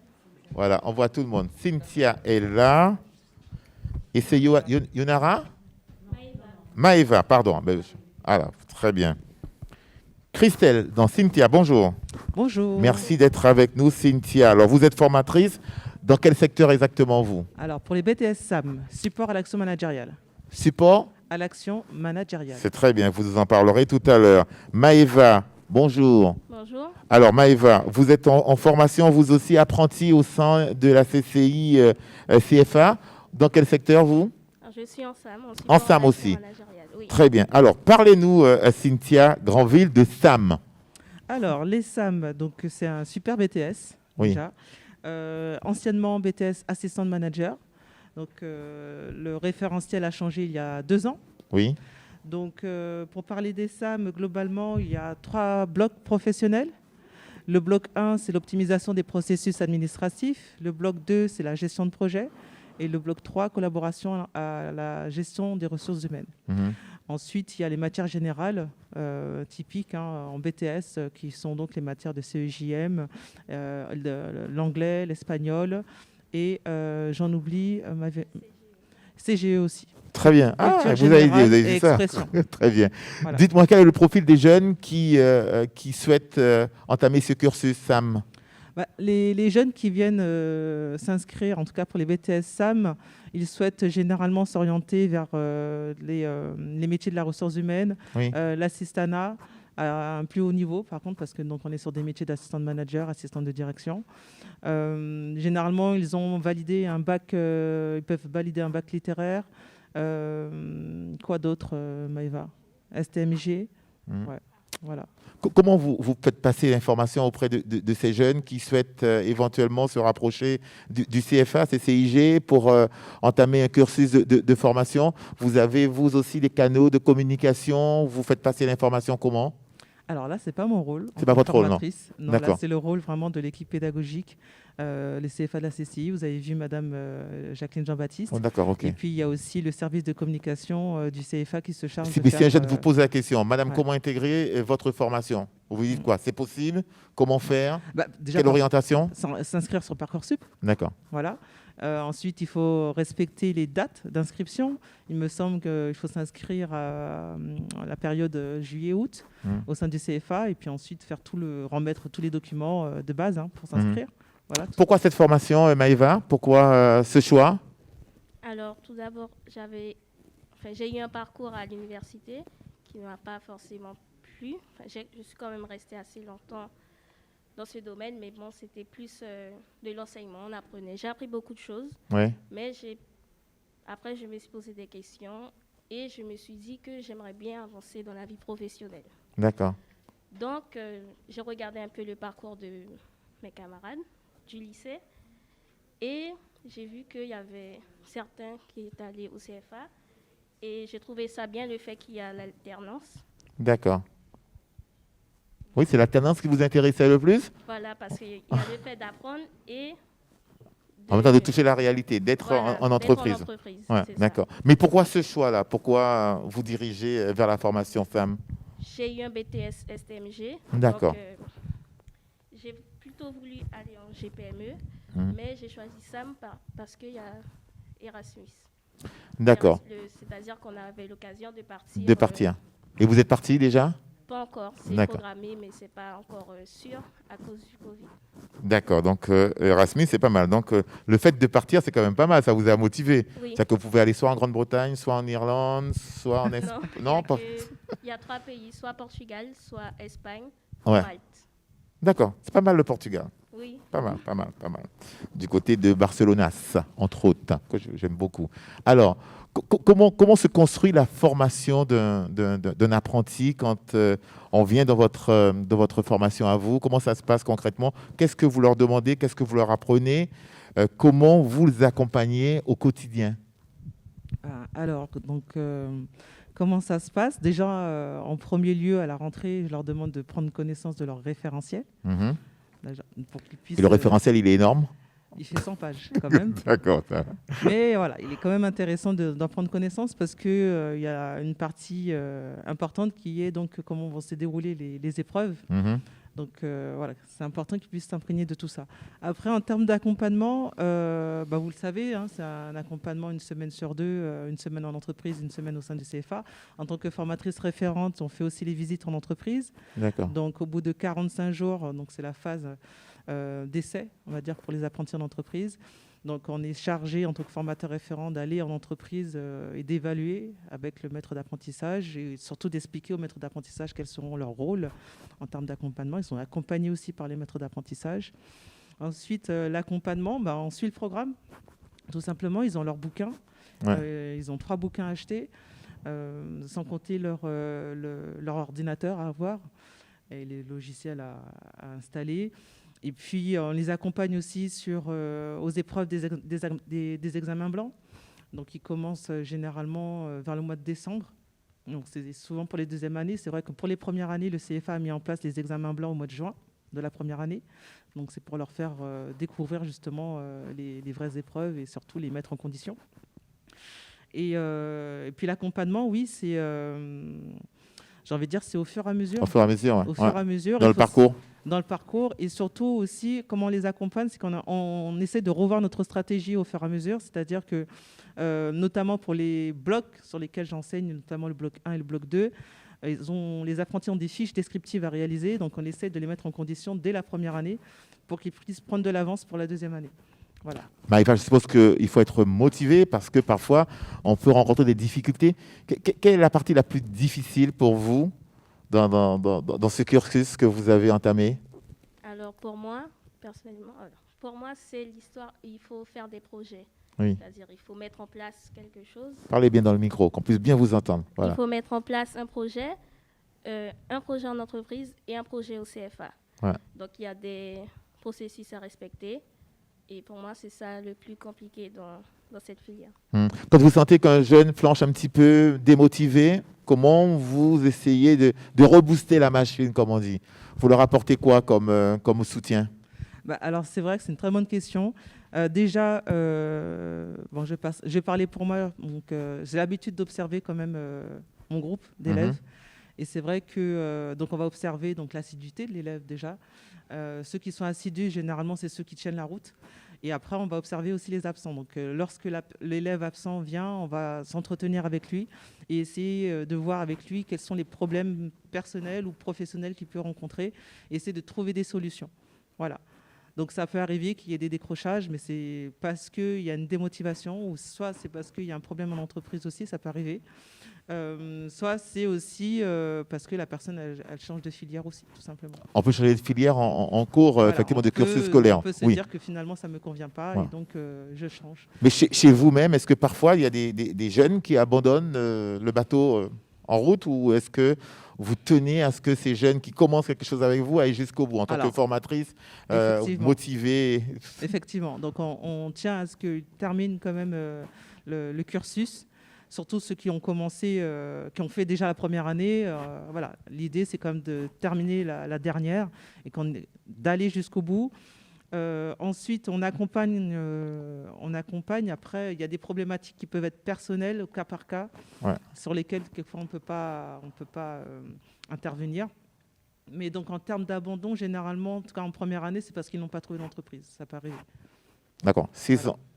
Voilà, on voit tout le monde. Cynthia est là. Et c'est Yonara? Maëva, pardon. Alors, très bien. Christelle, dans Cynthia, bonjour. Bonjour. Merci d'être avec nous, Cynthia. Alors, vous êtes formatrice. Dans quel secteur exactement, vous? Alors, pour les BTS SAM, support à l'action managériale. Support à l'action managériale. C'est très bien, vous nous en parlerez tout à l'heure. Maëva, bonjour. Bonjour. Alors, Maëva, vous êtes en formation, vous aussi, apprentie au sein de la CCI CFA. Dans quel secteur, vous? Alors, je suis en SAM. En SAM aussi. Oui. Très bien. Alors, parlez-nous, Cynthia Granville, de SAM. Alors, les SAM, donc c'est un super BTS, déjà. Anciennement BTS assistant manager. Donc, le référentiel a changé il y a 2 ans. Oui. Donc, pour parler des SAM, globalement, il y a 3 blocs professionnels. Le bloc 1, c'est l'optimisation des processus administratifs. Le bloc 2, c'est la gestion de projet. Et le bloc 3, collaboration à la gestion des ressources humaines. Ensuite, il y a les matières générales typiques en BTS, qui sont donc les matières de CEJM, l'anglais, l'espagnol, et j'en oublie, CGE aussi. Très bien. Ah, Lecture vous avez générale dit et ça. expression. Très bien. Voilà. Dites-moi, quel est le profil des jeunes qui souhaitent entamer ce cursus SAM? Les jeunes qui viennent s'inscrire, en tout cas pour les BTS SAM, ils souhaitent généralement s'orienter vers les métiers de la ressource humaine, Oui. l'assistanat à un plus haut niveau, par contre, parce que donc on est sur des métiers d'assistant de manager, assistant de direction. Généralement, ils ont validé un bac, ils peuvent valider un bac littéraire. Quoi d'autre, Maëva? STMG. Ouais, voilà. Comment vous faites passer l'information auprès de ces jeunes qui souhaitent éventuellement se rapprocher du CFA, CCIG, pour entamer un cursus de formation? Vous avez, vous aussi, des canaux de communication? Vous faites passer l'information comment? Alors là, c'est pas mon rôle. C'est pas votre rôle, non? Non, D'accord. là, c'est le rôle vraiment de l'équipe pédagogique, les CFA de la CCI. Vous avez vu Madame Jacqueline Jean-Baptiste. Oh, d'accord, ok. Et puis, il y a aussi le service de communication du CFA qui se charge Si de un jeune faire, vous pose la question, Madame, ouais. comment intégrer votre formation? Vous vous dites quoi? C'est possible? Comment faire? déjà, Quelle orientation? s'inscrire sur Parcoursup. D'accord. Voilà. Ensuite, il faut respecter les dates d'inscription. Il me semble qu'il faut s'inscrire à la période juillet-août au sein du CFA et puis ensuite remettre tous les documents de base pour s'inscrire. Voilà, Pourquoi cette formation, Maëva? Pourquoi ce choix? Alors, tout d'abord, j'ai eu un parcours à l'université qui ne m'a pas forcément plu. Je suis quand même restée assez longtemps dans ce domaine, mais bon, c'était plus de l'enseignement, on apprenait. J'ai appris beaucoup de choses, Oui. mais après, je me suis posé des questions et je me suis dit que j'aimerais bien avancer dans la vie professionnelle. D'accord. Donc, j'ai regardé un peu le parcours de mes camarades du lycée et j'ai vu qu'il y avait certains qui étaient allés au CFA et j'ai trouvé ça bien le fait qu'il y a l'alternance. D'accord. Oui, c'est l'alternance qui vous intéressait le plus? Voilà, parce qu'il y a le fait d'apprendre et En même temps, de toucher la réalité, d'être voilà, en entreprise. d'être en entreprise, Ouais, c'est ça. d'accord. Mais pourquoi ce choix-là? Pourquoi vous dirigez vers la formation femme? J'ai eu un BTS STMG. D'accord. Donc, j'ai plutôt voulu aller en GPME, mais j'ai choisi SAM parce qu'il y a Erasmus. D'accord. C'est-à-dire qu'on avait l'occasion de partir. De partir. Et vous êtes parti déjà? Pas encore, c'est D'accord. programmé, mais ce n'est pas encore sûr à cause du Covid. D'accord, donc Erasmus, c'est pas mal. Donc le fait de partir, c'est quand même pas mal, ça vous a motivé. Oui. C'est-à-dire que vous pouvez aller soit en Grande-Bretagne, soit en Irlande, soit en Espagne. Non, pas. Il y a 3 pays, soit Portugal, soit Espagne, Ouais. Malte. D'accord, c'est pas mal le Portugal. Oui. Pas mal, pas mal, pas mal. Du côté de Barcelonas, entre autres, que j'aime beaucoup. Alors, comment se construit la formation d'un apprenti quand on vient dans votre formation à vous? Comment ça se passe concrètement? Qu'est-ce que vous leur demandez? Qu'est-ce que vous leur apprenez? Comment vous les accompagnez au quotidien? Alors, donc, comment ça se passe? Déjà, en premier lieu, à la rentrée, je leur demande de prendre connaissance de leur référentiel. Pour qu'ils puissent, Et le référentiel, il est énorme? Il fait 100 pages quand même. D'accord. Ça. Mais voilà, il est quand même intéressant d'en prendre connaissance parce qu'il y a une partie importante qui est donc comment vont se dérouler les épreuves. Donc voilà, c'est important qu'ils puissent s'imprégner de tout ça. Après, en termes d'accompagnement, vous le savez, c'est un accompagnement une semaine sur deux, une semaine en entreprise, une semaine au sein du CFA. En tant que formatrice référente, on fait aussi les visites en entreprise. D'accord. Donc au bout de 45 jours, donc c'est la phase d'essai, on va dire, pour les apprentis en entreprise. Donc on est chargé en tant que formateur référent d'aller en entreprise et d'évaluer avec le maître d'apprentissage et surtout d'expliquer au maître d'apprentissage quels seront leurs rôles en termes d'accompagnement. Ils sont accompagnés aussi par les maîtres d'apprentissage. Ensuite, l'accompagnement, on suit le programme. Tout simplement, ils ont leurs bouquins. Ouais. Ils ont 3 bouquins achetés, sans compter leur ordinateur à avoir et les logiciels à installer. Et puis, on les accompagne aussi aux épreuves des examens blancs. Donc, ils commencent généralement vers le mois de décembre. Donc, c'est souvent pour les deuxièmes années. C'est vrai que pour les premières années, le CFA a mis en place les examens blancs au mois de juin de la première année. Donc, c'est pour leur faire découvrir justement les vraies épreuves et surtout les mettre en condition. Et puis, l'accompagnement, oui, c'est j'ai envie de dire, c'est au fur et à mesure. Au fur et à mesure, Au fur et à mesure. Dans le parcours. Dans le parcours, et surtout aussi comment on les accompagne, c'est qu'on essaie de revoir notre stratégie au fur et à mesure, c'est-à-dire que notamment pour les blocs sur lesquels j'enseigne, notamment le bloc 1 et le bloc 2, les apprentis ont des fiches descriptives à réaliser, donc on essaie de les mettre en condition dès la première année pour qu'ils puissent prendre de l'avance pour la deuxième année. Voilà. Maëva, je suppose qu'il faut être motivé parce que parfois on peut rencontrer des difficultés. Quelle est la partie la plus difficile pour vous dans ce cursus que vous avez entamé? Alors pour moi, personnellement, c'est l'histoire, il faut faire des projets. Oui. C'est-à-dire il faut mettre en place quelque chose. Parlez bien dans le micro, qu'on puisse bien vous entendre. Voilà. Il faut mettre en place un projet en entreprise et un projet au CFA. Ouais. Donc il y a des processus à respecter. Et pour moi, c'est ça le plus compliqué dans cette filière. Quand vous sentez qu'un jeune flanche un petit peu démotivé, comment vous essayez de rebooster la machine, comme on dit? Vous leur apportez quoi comme soutien? Alors, c'est vrai que c'est une très bonne question. Déjà, je vais parler pour moi. Donc, j'ai l'habitude d'observer quand même mon groupe d'élèves. Et c'est vrai que donc on va observer donc l'assiduité de l'élève déjà. Ceux qui sont assidus, généralement, c'est ceux qui tiennent la route. Et après, on va observer aussi les absents. Donc, lorsque l'élève absent vient, on va s'entretenir avec lui et essayer de voir avec lui quels sont les problèmes personnels ou professionnels qu'il peut rencontrer et essayer de trouver des solutions. Voilà. Donc, ça peut arriver qu'il y ait des décrochages, mais c'est parce qu'il y a une démotivation ou soit c'est parce qu'il y a un problème en entreprise aussi, ça peut arriver. Soit c'est aussi parce que la personne elle change de filière aussi, tout simplement. On peut changer de filière en cours Voilà, effectivement de cursus scolaire. On peut se dire que finalement ça ne me convient pas et donc je change. Mais chez vous-même, est-ce que parfois il y a des jeunes qui abandonnent le bateau en route ou est-ce que vous tenez à ce que ces jeunes qui commencent quelque chose avec vous aillent jusqu'au bout en tant que formatrice motivée? Effectivement, donc on tient à ce qu'ils terminent quand même le cursus. Surtout ceux qui ont commencé, qui ont fait déjà la première année. Voilà. L'idée, c'est quand même de terminer la dernière et d'aller jusqu'au bout. Ensuite, on accompagne. Après, il y a des problématiques qui peuvent être personnelles, au cas par cas, sur lesquelles, quelquefois, on ne peut pas intervenir. Mais donc, en termes d'abandon, généralement, en tout cas en première année, c'est parce qu'ils n'ont pas trouvé d'entreprise. Ça peut arriver. D'accord.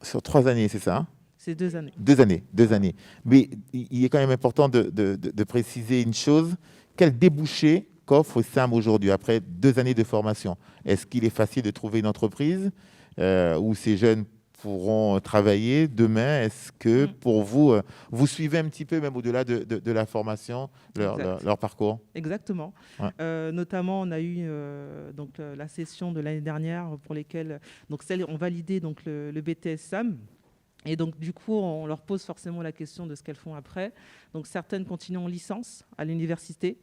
Sur 3 années, c'est ça? C'est 2 années. 2 années, 2 années. Mais il est quand même important de préciser une chose. Quel débouché qu'offre SAM aujourd'hui, après 2 années de formation? Est-ce qu'il est facile de trouver une entreprise où ces jeunes pourront travailler demain? Est-ce que pour vous, vous suivez un petit peu, même au-delà de la formation, leur parcours? Exactement. Ouais. Notamment, on a eu la session de l'année dernière pour lesquelles celles ont validé donc, le BTS SAM. Et donc, du coup, on leur pose forcément la question de ce qu'elles font après. Donc, certaines continuent en licence à l'université.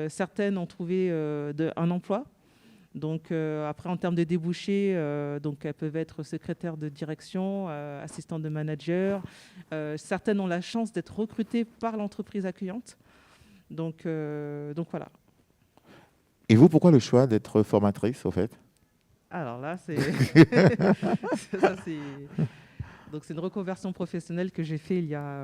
Certaines ont trouvé un emploi. Donc, après, en termes de débouchés, elles peuvent être secrétaires de direction, assistantes de manager. Certaines ont la chance d'être recrutées par l'entreprise accueillante. Donc voilà. Et vous, pourquoi le choix d'être formatrice, au fait? Alors là, c'est... Donc, c'est une reconversion professionnelle que j'ai fait il y a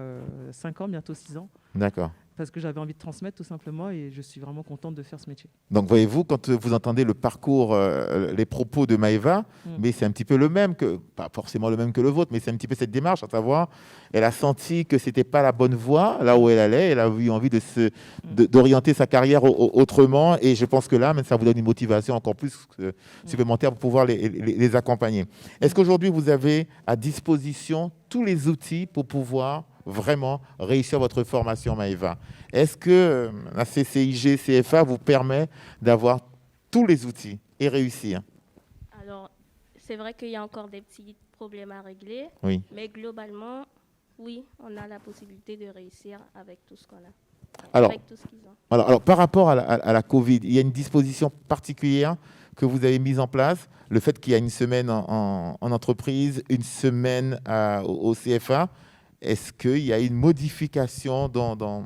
5 ans, bientôt 6 ans. D'accord. Parce que j'avais envie de transmettre tout simplement et je suis vraiment contente de faire ce métier. Donc, voyez-vous, quand vous entendez le parcours, les propos de Maëva, mais c'est un petit peu le même, pas forcément le même que le vôtre, mais c'est un petit peu cette démarche, à savoir, elle a senti que ce n'était pas la bonne voie, là où elle allait, elle a eu envie d'orienter sa carrière autrement, et je pense que là, même ça vous donne une motivation encore plus supplémentaire pour pouvoir les accompagner. Est-ce qu'aujourd'hui, vous avez à disposition tous les outils pour pouvoir vraiment réussir votre formation, Maëva? Est-ce que la CCIG, CFA vous permet d'avoir tous les outils et réussir? Alors, c'est vrai qu'il y a encore des petits problèmes à régler, mais globalement, oui, on a la possibilité de réussir avec tout ce qu'on a, avec tout ce qu'ils ont. Alors, par rapport à la Covid, il y a une disposition particulière que vous avez mise en place, le fait qu'il y a une semaine en entreprise, une semaine au CFA. Est-ce qu'il y a une modification dans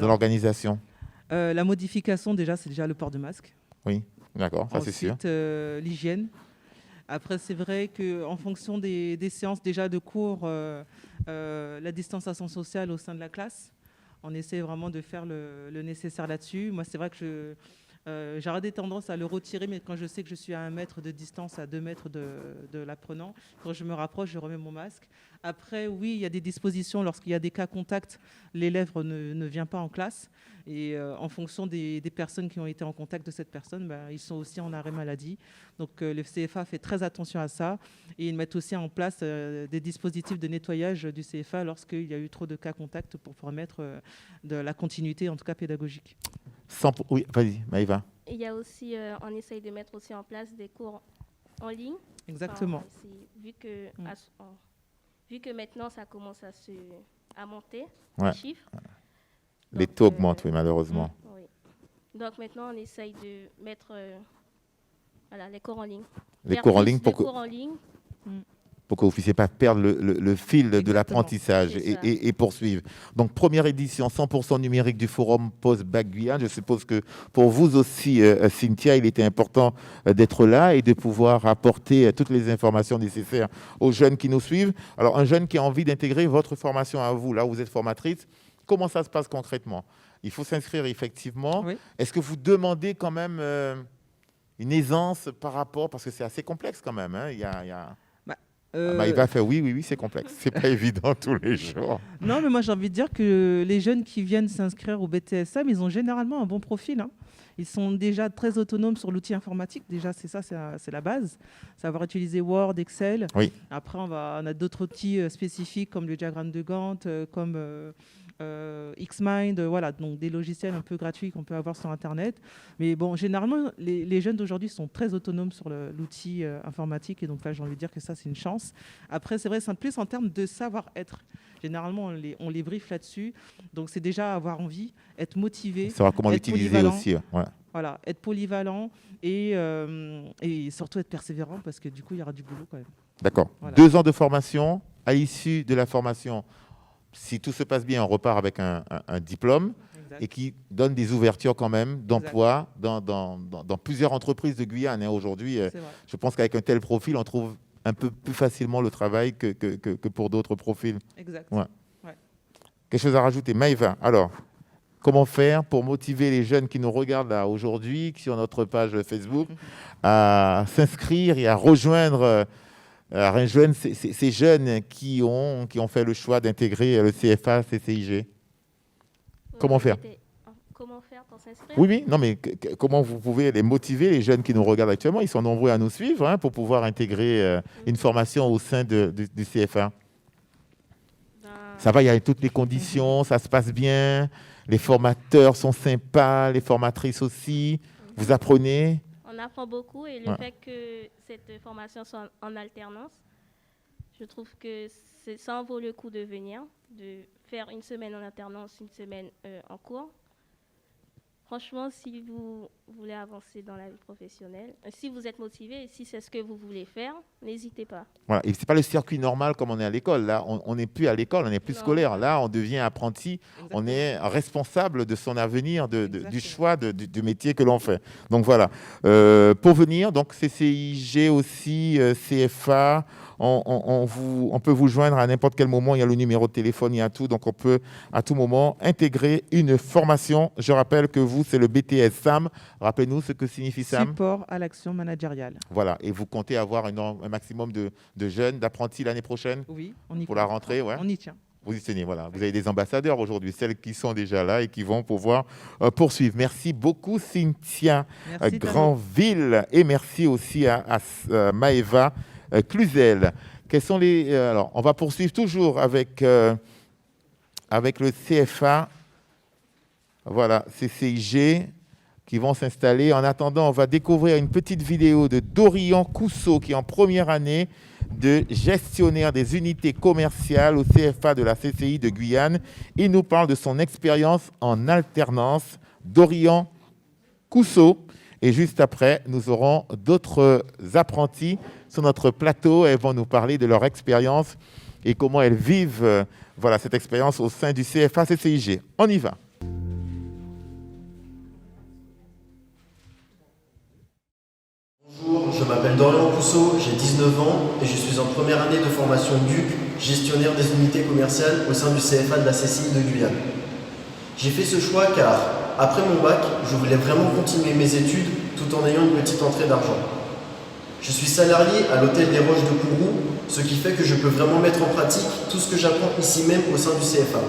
l'organisation? La modification, c'est déjà le port de masque. Oui, d'accord, ça c'est sûr. Ensuite, l'hygiène. Après, c'est vrai qu'en fonction des séances déjà de cours, la distanciation sociale au sein de la classe. on essaie vraiment de faire le nécessaire là-dessus. Moi, c'est vrai que j'aurais des tendances à le retirer, mais quand je sais que je suis à 1 mètre de distance, à 2 mètres de l'apprenant, quand je me rapproche, je remets mon masque. Après, oui, il y a des dispositions. Lorsqu'il y a des cas contacts, l'élève ne vient pas en classe. Et en fonction des personnes qui ont été en contact de cette personne, ils sont aussi en arrêt maladie. Donc le CFA fait très attention à ça. Et ils mettent aussi en place des dispositifs de nettoyage du CFA lorsqu'il y a eu trop de cas contacts pour permettre de la continuité, en tout cas pédagogique. Oui, vas-y, Maëva. Il y a aussi, on essaye de mettre aussi en place des cours en ligne. Exactement. Enfin, vu que maintenant ça commence à monter, les chiffres. Les taux augmentent, oui, malheureusement. Oui. Donc maintenant, on essaye de mettre les cours en ligne. Les cours en ligne pour que vous ne puissiez pas perdre le fil de l'apprentissage et poursuivre. Donc, première édition 100% numérique du Forum Post-Bac Guyane. Je suppose que pour vous aussi, Cynthia, il était important d'être là et de pouvoir apporter toutes les informations nécessaires aux jeunes qui nous suivent. Alors, un jeune qui a envie d'intégrer votre formation à vous, là où vous êtes formatrice, comment ça se passe concrètement? Il faut s'inscrire effectivement. Oui. Est-ce que vous demandez quand même une aisance par rapport, parce que c'est assez complexe quand même, hein, il va faire oui, c'est complexe. C'est pas évident tous les jours. Non, mais moi j'ai envie de dire que les jeunes qui viennent s'inscrire au BTSM, ils ont généralement un bon profil. Hein. Ils sont déjà très autonomes sur l'outil informatique. Déjà, c'est la base. Savoir utiliser Word, Excel. Oui. Après, on a d'autres outils spécifiques comme le diagramme de Gantt, comme Xmind, voilà, donc des logiciels un peu gratuits qu'on peut avoir sur Internet. Mais bon, généralement, les jeunes d'aujourd'hui sont très autonomes sur l'outil informatique. Et donc là, j'ai envie de dire que ça, c'est une chance. Après, c'est vrai, c'est plus en termes de savoir-être. Généralement, on les briefe là-dessus. Donc, c'est déjà avoir envie, être motivé. Savoir comment l'utiliser aussi. Ouais. Voilà, être polyvalent et surtout être persévérant parce que du coup, il y aura du boulot quand même. D'accord. Voilà. 2 ans de formation. À l'issue de la formation, si tout se passe bien, on repart avec un diplôme. Exact. Et qui donne des ouvertures quand même d'emploi dans plusieurs entreprises de Guyane. Hein. Aujourd'hui, je pense qu'avec un tel profil, on trouve un peu plus facilement le travail que pour d'autres profils. Exact. Ouais. Ouais. Quelque chose à rajouter, Maëva? Alors, comment faire pour motiver les jeunes qui nous regardent là aujourd'hui, sur notre page Facebook, à s'inscrire et à rejoindre ces jeunes qui ont fait le choix d'intégrer le CFA, CCIG? Comment faire? Comment faire pour s'inscrire? Oui, non, mais comment vous pouvez les motiver, les jeunes qui nous regardent actuellement? Ils sont nombreux à nous suivre hein, pour pouvoir intégrer une formation au sein du CFA. Ça va, il y a toutes les conditions, ça se passe bien, les formateurs sont sympas, les formatrices aussi. Vous apprenez? On apprend beaucoup et le fait que cette formation soit en alternance, je trouve que ça en vaut le coup de venir, de faire une semaine en alternance, une semaine en cours. Franchement, si vous voulez avancer dans la vie professionnelle, si vous êtes motivé et si c'est ce que vous voulez faire, n'hésitez pas. Voilà. Et ce n'est pas le circuit normal comme on est à l'école. Là, on n'est plus à l'école, on n'est plus scolaire. Là, on devient apprenti. Exactement. On est responsable de son avenir, du choix du métier que l'on fait. Donc voilà. Pour venir, donc CCIG aussi, CFA, on peut vous joindre à n'importe quel moment. Il y a le numéro de téléphone, il y a tout. Donc on peut à tout moment intégrer une formation. Je rappelle que vous, c'est le BTS SAM. Rappelez-nous ce que signifie SAM. Support à l'action managériale. Voilà. Et vous comptez avoir un maximum de jeunes, d'apprentis l'année prochaine? Oui, on y pour la rentrée, ouais. On y tient. Vous y tenez, voilà. Vous avez des ambassadeurs aujourd'hui, celles qui sont déjà là et qui vont pouvoir poursuivre. Merci beaucoup, Cynthia Granville. Et merci aussi à Maëva Cluzel. Quels sont les... alors, on va poursuivre toujours avec le CFA. Voilà, CCIG qui vont s'installer. En attendant, on va découvrir une petite vidéo de Dorian Cousseau qui est en première année de gestionnaire des unités commerciales au CFA de la CCI de Guyane. Il nous parle de son expérience en alternance. Dorian Cousseau. Et juste après, nous aurons d'autres apprentis sur notre plateau. Elles vont nous parler de leur expérience et comment elles vivent cette expérience au sein du CFA CCIG. On y va. Bonjour, je m'appelle Dorian Cousseau, j'ai 19 ans et je suis en première année de formation GUC, gestionnaire des unités commerciales au sein du CFA de la CCI de Guyane. J'ai fait ce choix car, après mon bac, je voulais vraiment continuer mes études tout en ayant une petite entrée d'argent. Je suis salarié à l'hôtel des Roches de Kourou, ce qui fait que je peux vraiment mettre en pratique tout ce que j'apprends ici même au sein du CFA.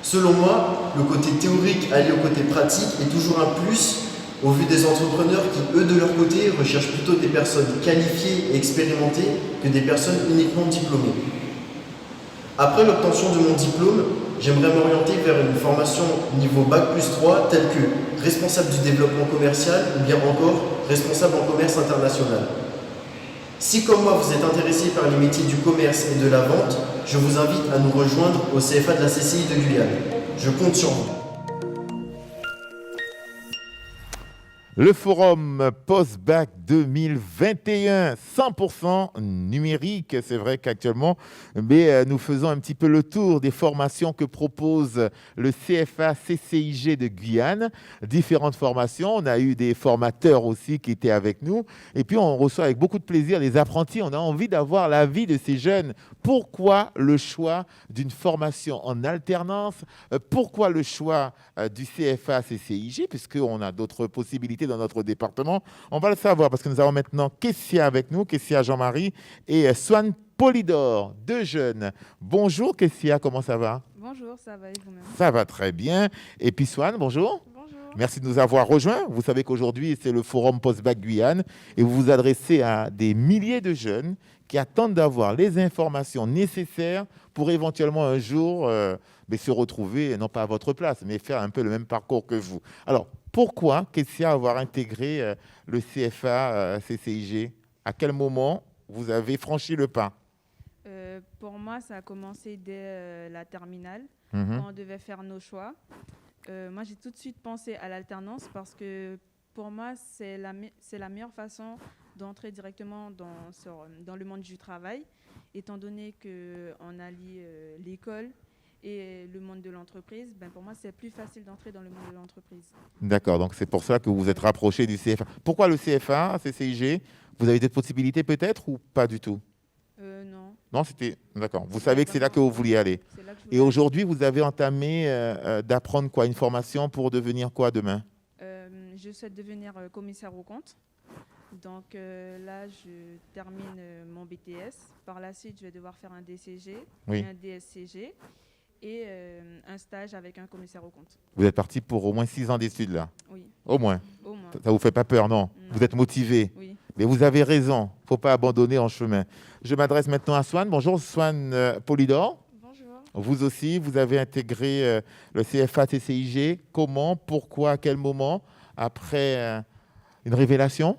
Selon moi, le côté théorique allié au côté pratique est toujours un plus au vu des entrepreneurs qui, eux, de leur côté, recherchent plutôt des personnes qualifiées et expérimentées que des personnes uniquement diplômées. Après l'obtention de mon diplôme, j'aimerais m'orienter vers une formation niveau Bac+3 telle que responsable du développement commercial ou bien encore responsable en commerce international. Si comme moi vous êtes intéressé par les métiers du commerce et de la vente, je vous invite à nous rejoindre au CFA de la CCI de Guyane. Je compte sur vous. Le forum post-bac 2021, 100% numérique. C'est vrai qu'actuellement, nous faisons un petit peu le tour des formations que propose le CFA CCIG de Guyane. Différentes formations. On a eu des formateurs aussi qui étaient avec nous. Et puis, on reçoit avec beaucoup de plaisir les apprentis. On a envie d'avoir l'avis de ces jeunes. Pourquoi le choix d'une formation en alternance? Pourquoi le choix du CFA CCIG? Puisqu'on a d'autres possibilités dans notre département. On va le savoir parce que nous avons maintenant Kessia avec nous, Kessia Jean-Marie et Swan Polydor, deux jeunes. Bonjour Kessia, comment ça va? Bonjour, ça va et vous-même? Ça va très bien. Et puis Swan, bonjour. Bonjour. Merci de nous avoir rejoints. Vous savez qu'aujourd'hui, c'est le forum post-bac Guyane et vous vous adressez à des milliers de jeunes qui attendent d'avoir les informations nécessaires pour éventuellement un jour se retrouver, non pas à votre place, mais faire un peu le même parcours que vous. Alors, pourquoi Kessia avoir intégré le CFA CCIG? À quel moment vous avez franchi le pas? Pour moi, ça a commencé dès la terminale, Mhm. quand on devait faire nos choix. Moi, j'ai tout de suite pensé à l'alternance parce que pour moi, c'est la meilleure façon d'entrer directement dans le monde du travail, étant donné qu'on allie l'école et le monde de l'entreprise. Pour moi, c'est plus facile d'entrer dans le monde de l'entreprise. D'accord, donc c'est pour ça que vous vous êtes rapproché du CFA. Pourquoi le CFA, CCIG? Vous avez des possibilités peut-être ou pas du tout? Non. Non, c'était... D'accord. Vous savez que c'est là que vous vouliez aller. C'est là que je Et voulais aujourd'hui, vous avez entamé d'apprendre quoi? Une formation pour devenir quoi demain? Je souhaite devenir commissaire aux comptes. Donc là, je termine mon BTS. Par la suite, je vais devoir faire un DCG, Oui. un DSCG et un stage avec un commissaire aux comptes. Vous êtes parti pour au moins 6 ans d'études là? Oui, Au moins. au moins. Ça ne vous fait pas peur, non? Non. Vous êtes motivé. Oui. Mais vous avez raison. Il ne faut pas abandonner en chemin. Je m'adresse maintenant à Swan. Bonjour Swan Polydor. Bonjour. Vous aussi, vous avez intégré le CFA TCIG. Comment? Pourquoi? À quel moment? Après une révélation?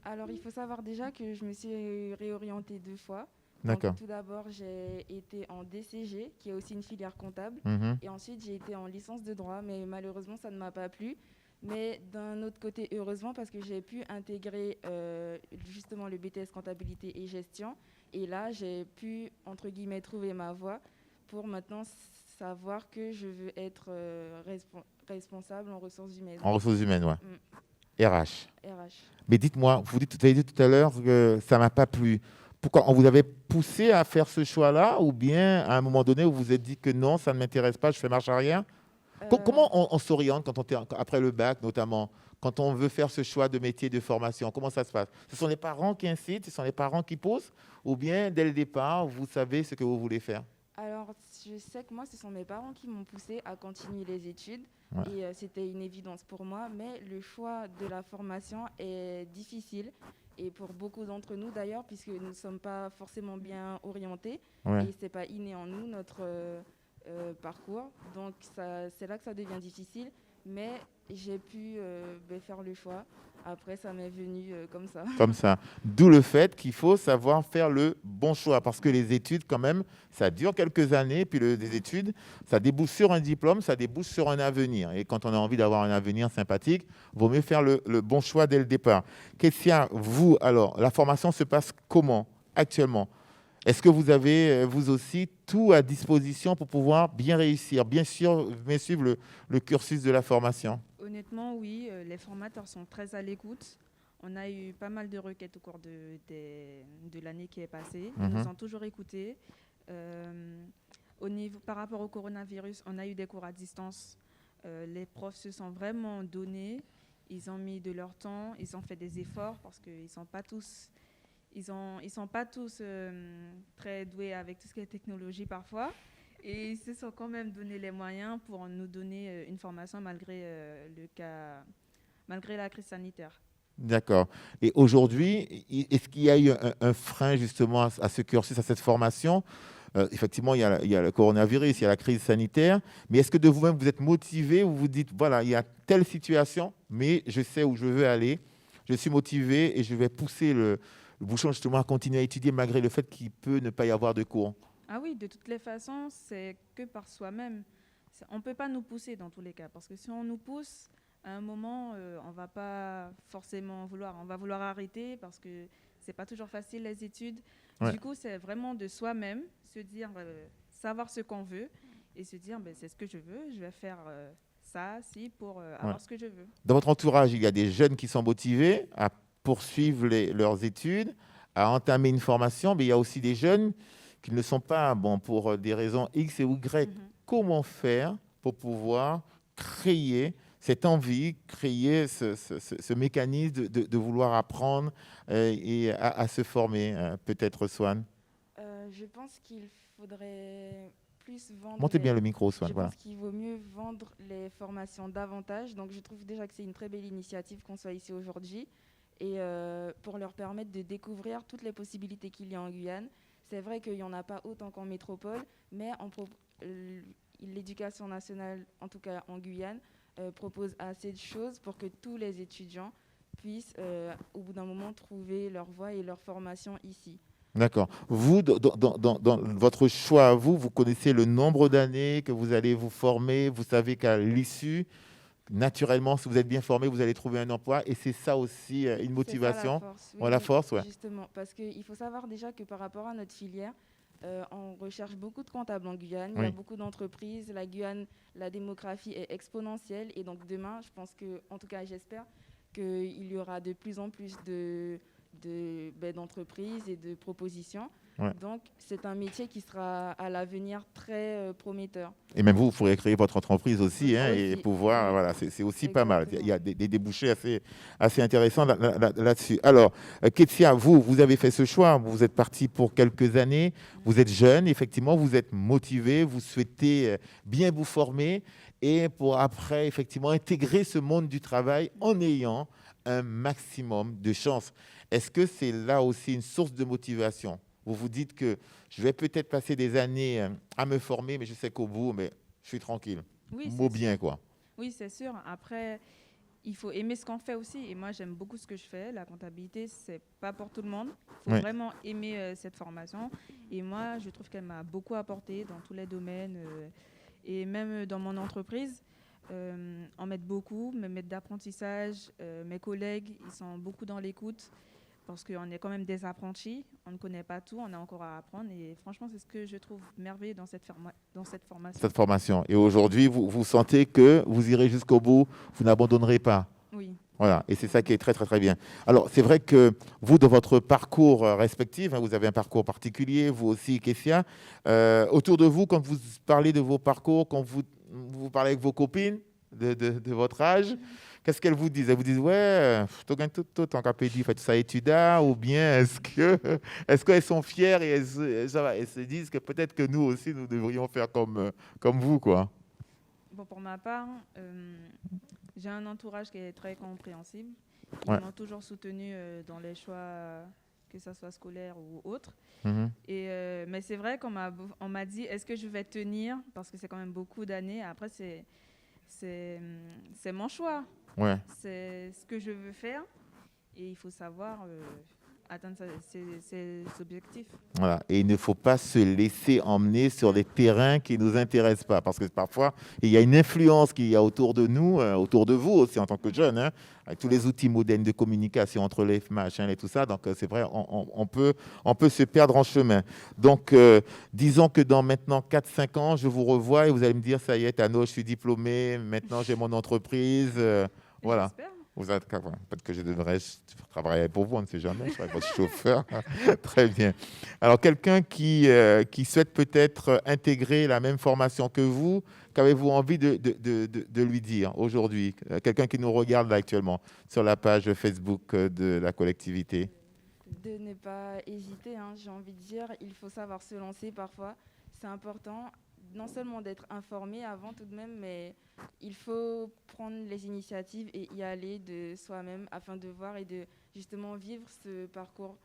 Alors, il faut savoir déjà que je me suis réorientée 2 fois. D'accord. Donc, tout d'abord, j'ai été en DCG, qui est aussi une filière comptable. Mhm. Et ensuite, j'ai été en licence de droit, mais malheureusement, ça ne m'a pas plu. Mais d'un autre côté, heureusement, parce que j'ai pu intégrer justement le BTS comptabilité et gestion. Et là, j'ai pu, entre guillemets, trouver ma voie pour maintenant savoir que je veux être responsable en ressources humaines. En ressources humaines, ouais. RH. RH. Mais dites-moi, vous avez dit tout à l'heure que ça ne m'a pas plu. Pourquoi? On vous avait poussé à faire ce choix-là ou bien à un moment donné vous vous êtes dit que non, ça ne m'intéresse pas, je fais marche arrière? Comment on s'oriente après le bac, notamment, quand on veut faire ce choix de métier, de formation? Comment ça se passe? Ce sont les parents qui incitent, ce sont les parents qui poussent ou bien dès le départ, vous savez ce que vous voulez faire? Alors, je sais que moi, ce sont mes parents qui m'ont poussé à continuer les études. Ouais. Et c'était une évidence pour moi. Mais le choix de la formation est difficile. Et pour beaucoup d'entre nous, d'ailleurs, puisque nous ne sommes pas forcément bien orientés. Ouais. Et ce n'est pas inné en nous, notre parcours. Donc, c'est là que ça devient difficile. Mais j'ai pu faire le choix. Après, ça m'est venu comme ça. Comme ça. D'où le fait qu'il faut savoir faire le bon choix. Parce que les études, quand même, ça dure quelques années. Puis les études, ça débouche sur un diplôme, ça débouche sur un avenir. Et quand on a envie d'avoir un avenir sympathique, il vaut mieux faire le bon choix dès le départ. Kessia, vous, alors, la formation se passe comment actuellement? Est-ce que vous avez, vous aussi, tout à disposition pour pouvoir bien réussir, bien suivre le cursus de la formation? Honnêtement, oui, les formateurs sont très à l'écoute. On a eu pas mal de requêtes au cours de l'année qui est passée. Ils nous ont toujours écoutés. Par rapport au coronavirus, on a eu des cours à distance. Les profs se sont vraiment donnés. Ils ont mis de leur temps, ils ont fait des efforts parce qu'ils ne sont pas tous, très doués avec tout ce qui est technologie parfois. Et ils se sont quand même donné les moyens pour nous donner une formation malgré la crise sanitaire. D'accord. Et aujourd'hui, est-ce qu'il y a eu un frein justement à ce cursus, à cette formation? Effectivement, il y a le coronavirus, il y a la crise sanitaire, mais est-ce que de vous-même, vous êtes motivé ou vous dites, voilà, il y a telle situation, mais je sais où je veux aller, je suis motivé et je vais pousser le bouchon justement à continuer à étudier malgré le fait qu'il peut ne pas y avoir de cours? Ah oui, de toutes les façons, c'est que par soi-même. On ne peut pas nous pousser dans tous les cas, parce que si on nous pousse, à un moment, on ne va pas forcément vouloir. On va vouloir arrêter parce que ce n'est pas toujours facile les études. Ouais. Du coup, c'est vraiment de soi-même, se dire, savoir ce qu'on veut et se dire, c'est ce que je veux, je vais faire ça, pour avoir ce que je veux. Dans votre entourage, il y a des jeunes qui sont motivés à poursuivre leurs études, à entamer une formation, mais il y a aussi des jeunes qui ne le sont pas, pour des raisons X et Y. Comment faire pour pouvoir créer cette envie, créer ce mécanisme de vouloir apprendre et à se former, peut-être, Swan? Je pense qu'il faudrait plus vendre... Montez bien le micro, Swan. Je pense qu'il vaut mieux vendre les formations davantage. Donc, je trouve déjà que c'est une très belle initiative qu'on soit ici aujourd'hui et pour leur permettre de découvrir toutes les possibilités qu'il y a en Guyane. C'est vrai qu'il n'y en a pas autant qu'en métropole, mais l'éducation nationale, en tout cas en Guyane, propose assez de choses pour que tous les étudiants puissent, au bout d'un moment, trouver leur voie et leur formation ici. D'accord. Vous, dans votre choix à vous, vous connaissez le nombre d'années que vous allez vous former. Vous savez qu'à l'issue, naturellement, si vous êtes bien formé, vous allez trouver un emploi. Et c'est ça aussi une motivation. C'est ça, la force. La force, ouais. Justement, parce qu'il faut savoir déjà que par rapport à notre filière, on recherche beaucoup de comptables en Guyane. Il y a beaucoup d'entreprises. La Guyane, la démographie est exponentielle. Et donc demain, je pense que, en tout cas, j'espère qu'il y aura de plus en plus d'entreprises et de propositions. Ouais. Donc, c'est un métier qui sera à l'avenir très prometteur. Et même vous pourrez créer votre entreprise aussi, et pouvoir, voilà, c'est aussi exactement. Pas mal. Il y a des débouchés assez intéressants là-dessus. Alors, Ketsia, vous avez fait ce choix, vous êtes parti pour quelques années, vous êtes jeune, effectivement, vous êtes motivé, vous souhaitez bien vous former et pour après, effectivement, intégrer ce monde du travail en ayant un maximum de chances. Est-ce que c'est là aussi une source de motivation ? Vous vous dites que je vais peut-être passer des années à me former, mais je sais qu'au bout, mais je suis tranquille. Oui, bien, quoi. Oui, c'est sûr. Après, il faut aimer ce qu'on fait aussi. Et moi, j'aime beaucoup ce que je fais. La comptabilité, c'est pas pour tout le monde. Il faut vraiment aimer cette formation. Et moi, je trouve qu'elle m'a beaucoup apporté dans tous les domaines. Et même dans mon entreprise, on m'aide beaucoup, me mettre d'apprentissage. Mes collègues, ils sont beaucoup dans l'écoute. Parce qu'on est quand même des apprentis, on ne connaît pas tout, on a encore à apprendre. Et franchement, c'est ce que je trouve merveilleux dans cette formation. Cette formation. Et aujourd'hui, vous sentez que vous irez jusqu'au bout, vous n'abandonnerez pas. Oui. Voilà, et c'est ça qui est très, très, très bien. Alors, c'est vrai que vous, dans votre parcours respectif, vous avez un parcours particulier, vous aussi, Ketsia. Autour de vous, quand vous parlez de vos parcours, quand vous parlez avec vos copines de votre âge, qu'est-ce qu'elles vous disent? Elles vous disent, ouais, tu gagnes tout en KPD, faites ça études, ou bien est-ce qu'elles sont fières et elles se disent que peut-être que nous aussi, nous devrions faire comme vous, quoi? Bon, pour ma part, j'ai un entourage qui est très compréhensible. Ils m'ont toujours soutenu dans les choix, que ce soit scolaire ou autre. Mais c'est vrai qu'on m'a dit, est-ce que je vais tenir? Parce que c'est quand même beaucoup d'années. Après, c'est mon choix. Ouais. C'est ce que je veux faire et il faut savoir atteindre ses objectifs. Voilà. Et il ne faut pas se laisser emmener sur des terrains qui ne nous intéressent pas, parce que parfois, il y a une influence qu'il y a autour de nous, autour de vous aussi en tant que jeunes, avec tous les outils modernes de communication entre les machins et tout ça. Donc, c'est vrai, on peut se perdre en chemin. Donc, disons que dans maintenant 4-5 ans, je vous revois et vous allez me dire, ça y est, Tano, je suis diplômé, maintenant j'ai mon entreprise. Voilà. Vous êtes peut-être que je devrais travailler pour vous, on ne sait jamais, je serai votre chauffeur. Très bien. Alors, quelqu'un qui souhaite peut-être intégrer la même formation que vous, qu'avez-vous envie de lui dire aujourd'hui? Quelqu'un qui nous regarde là actuellement sur la page Facebook de la collectivité. De ne pas hésiter, hein, j'ai envie de dire, il faut savoir se lancer parfois. C'est important non seulement d'être informé avant tout de même, mais il faut prendre les initiatives et y aller de soi-même afin de voir et de justement vivre ce parcours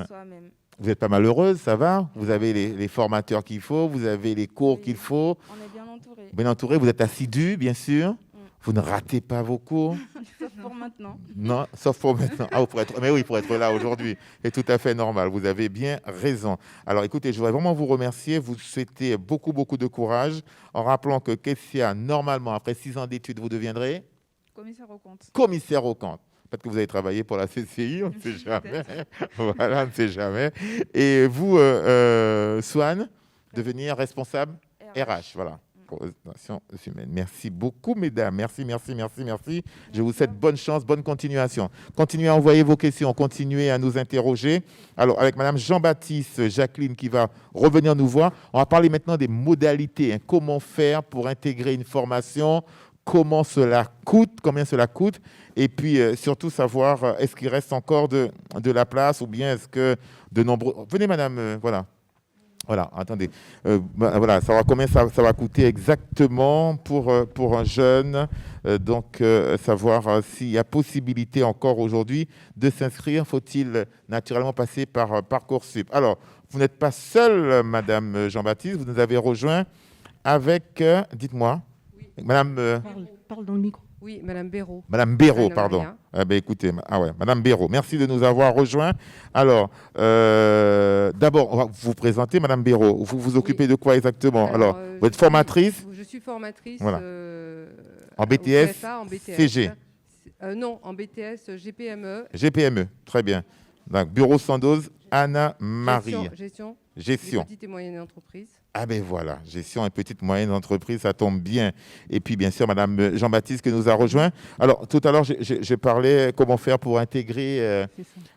soi-même. Vous êtes pas malheureuse, ça va? Vous avez les formateurs qu'il faut, vous avez les cours qu'il faut. On est bien entouré. Bien entouré, vous êtes assidu, bien sûr. Vous ne ratez pas vos cours. Sauf pour maintenant. Non, sauf pour maintenant. Ah, mais oui, pour être là aujourd'hui, c'est tout à fait normal. Vous avez bien raison. Alors, écoutez, je voudrais vraiment vous remercier. Vous souhaitez beaucoup, beaucoup de courage en rappelant que Kessia, normalement, après 6 ans d'études, vous deviendrez commissaire aux comptes. Commissaire aux comptes. Peut-être que vous avez travaillé pour la CCI, on ne sait jamais. Voilà, on ne sait jamais. Et vous, Swan, devenir responsable RH. Voilà. Merci beaucoup, mesdames. Merci. Je vous souhaite bonne chance, bonne continuation. Continuez à envoyer vos questions, continuez à nous interroger. Alors, avec Madame Jean-Baptiste Jacqueline qui va revenir nous voir, on va parler maintenant des modalités. Comment faire pour intégrer une formation, comment cela coûte, combien cela coûte, et puis surtout savoir est-ce qu'il reste encore de la place ou bien est-ce que de nombreux... Venez, Madame, Voilà, attendez. Voilà, combien ça va coûter exactement pour un jeune. Savoir s'il y a possibilité encore aujourd'hui de s'inscrire. Faut-il naturellement passer par Parcoursup? Alors, vous n'êtes pas seule, Madame Jean-Baptiste. Vous nous avez rejoint avec, dites-moi, oui. Madame... Parle dans le micro. Oui, Madame Béraud. Madame Béraud, pardon. Écoutez, Madame Béraud, merci de nous avoir rejoints. Alors, d'abord, on va vous présenter, Madame Béraud. Vous vous occupez de quoi exactement? Alors, vous êtes formatrice? Je suis formatrice voilà. En BTS, CFA, en BTS CG? Non, en BTS GPME. GPME, très bien. Donc, Bureau Sandoz, Anna-Marie. Gestion. Petite et moyenne entreprise. Ah ben voilà, gestion et petite moyenne entreprise, ça tombe bien. Et puis bien sûr, Madame Jean-Baptiste qui nous a rejoint. Alors tout à l'heure, j'ai parlé comment faire pour intégrer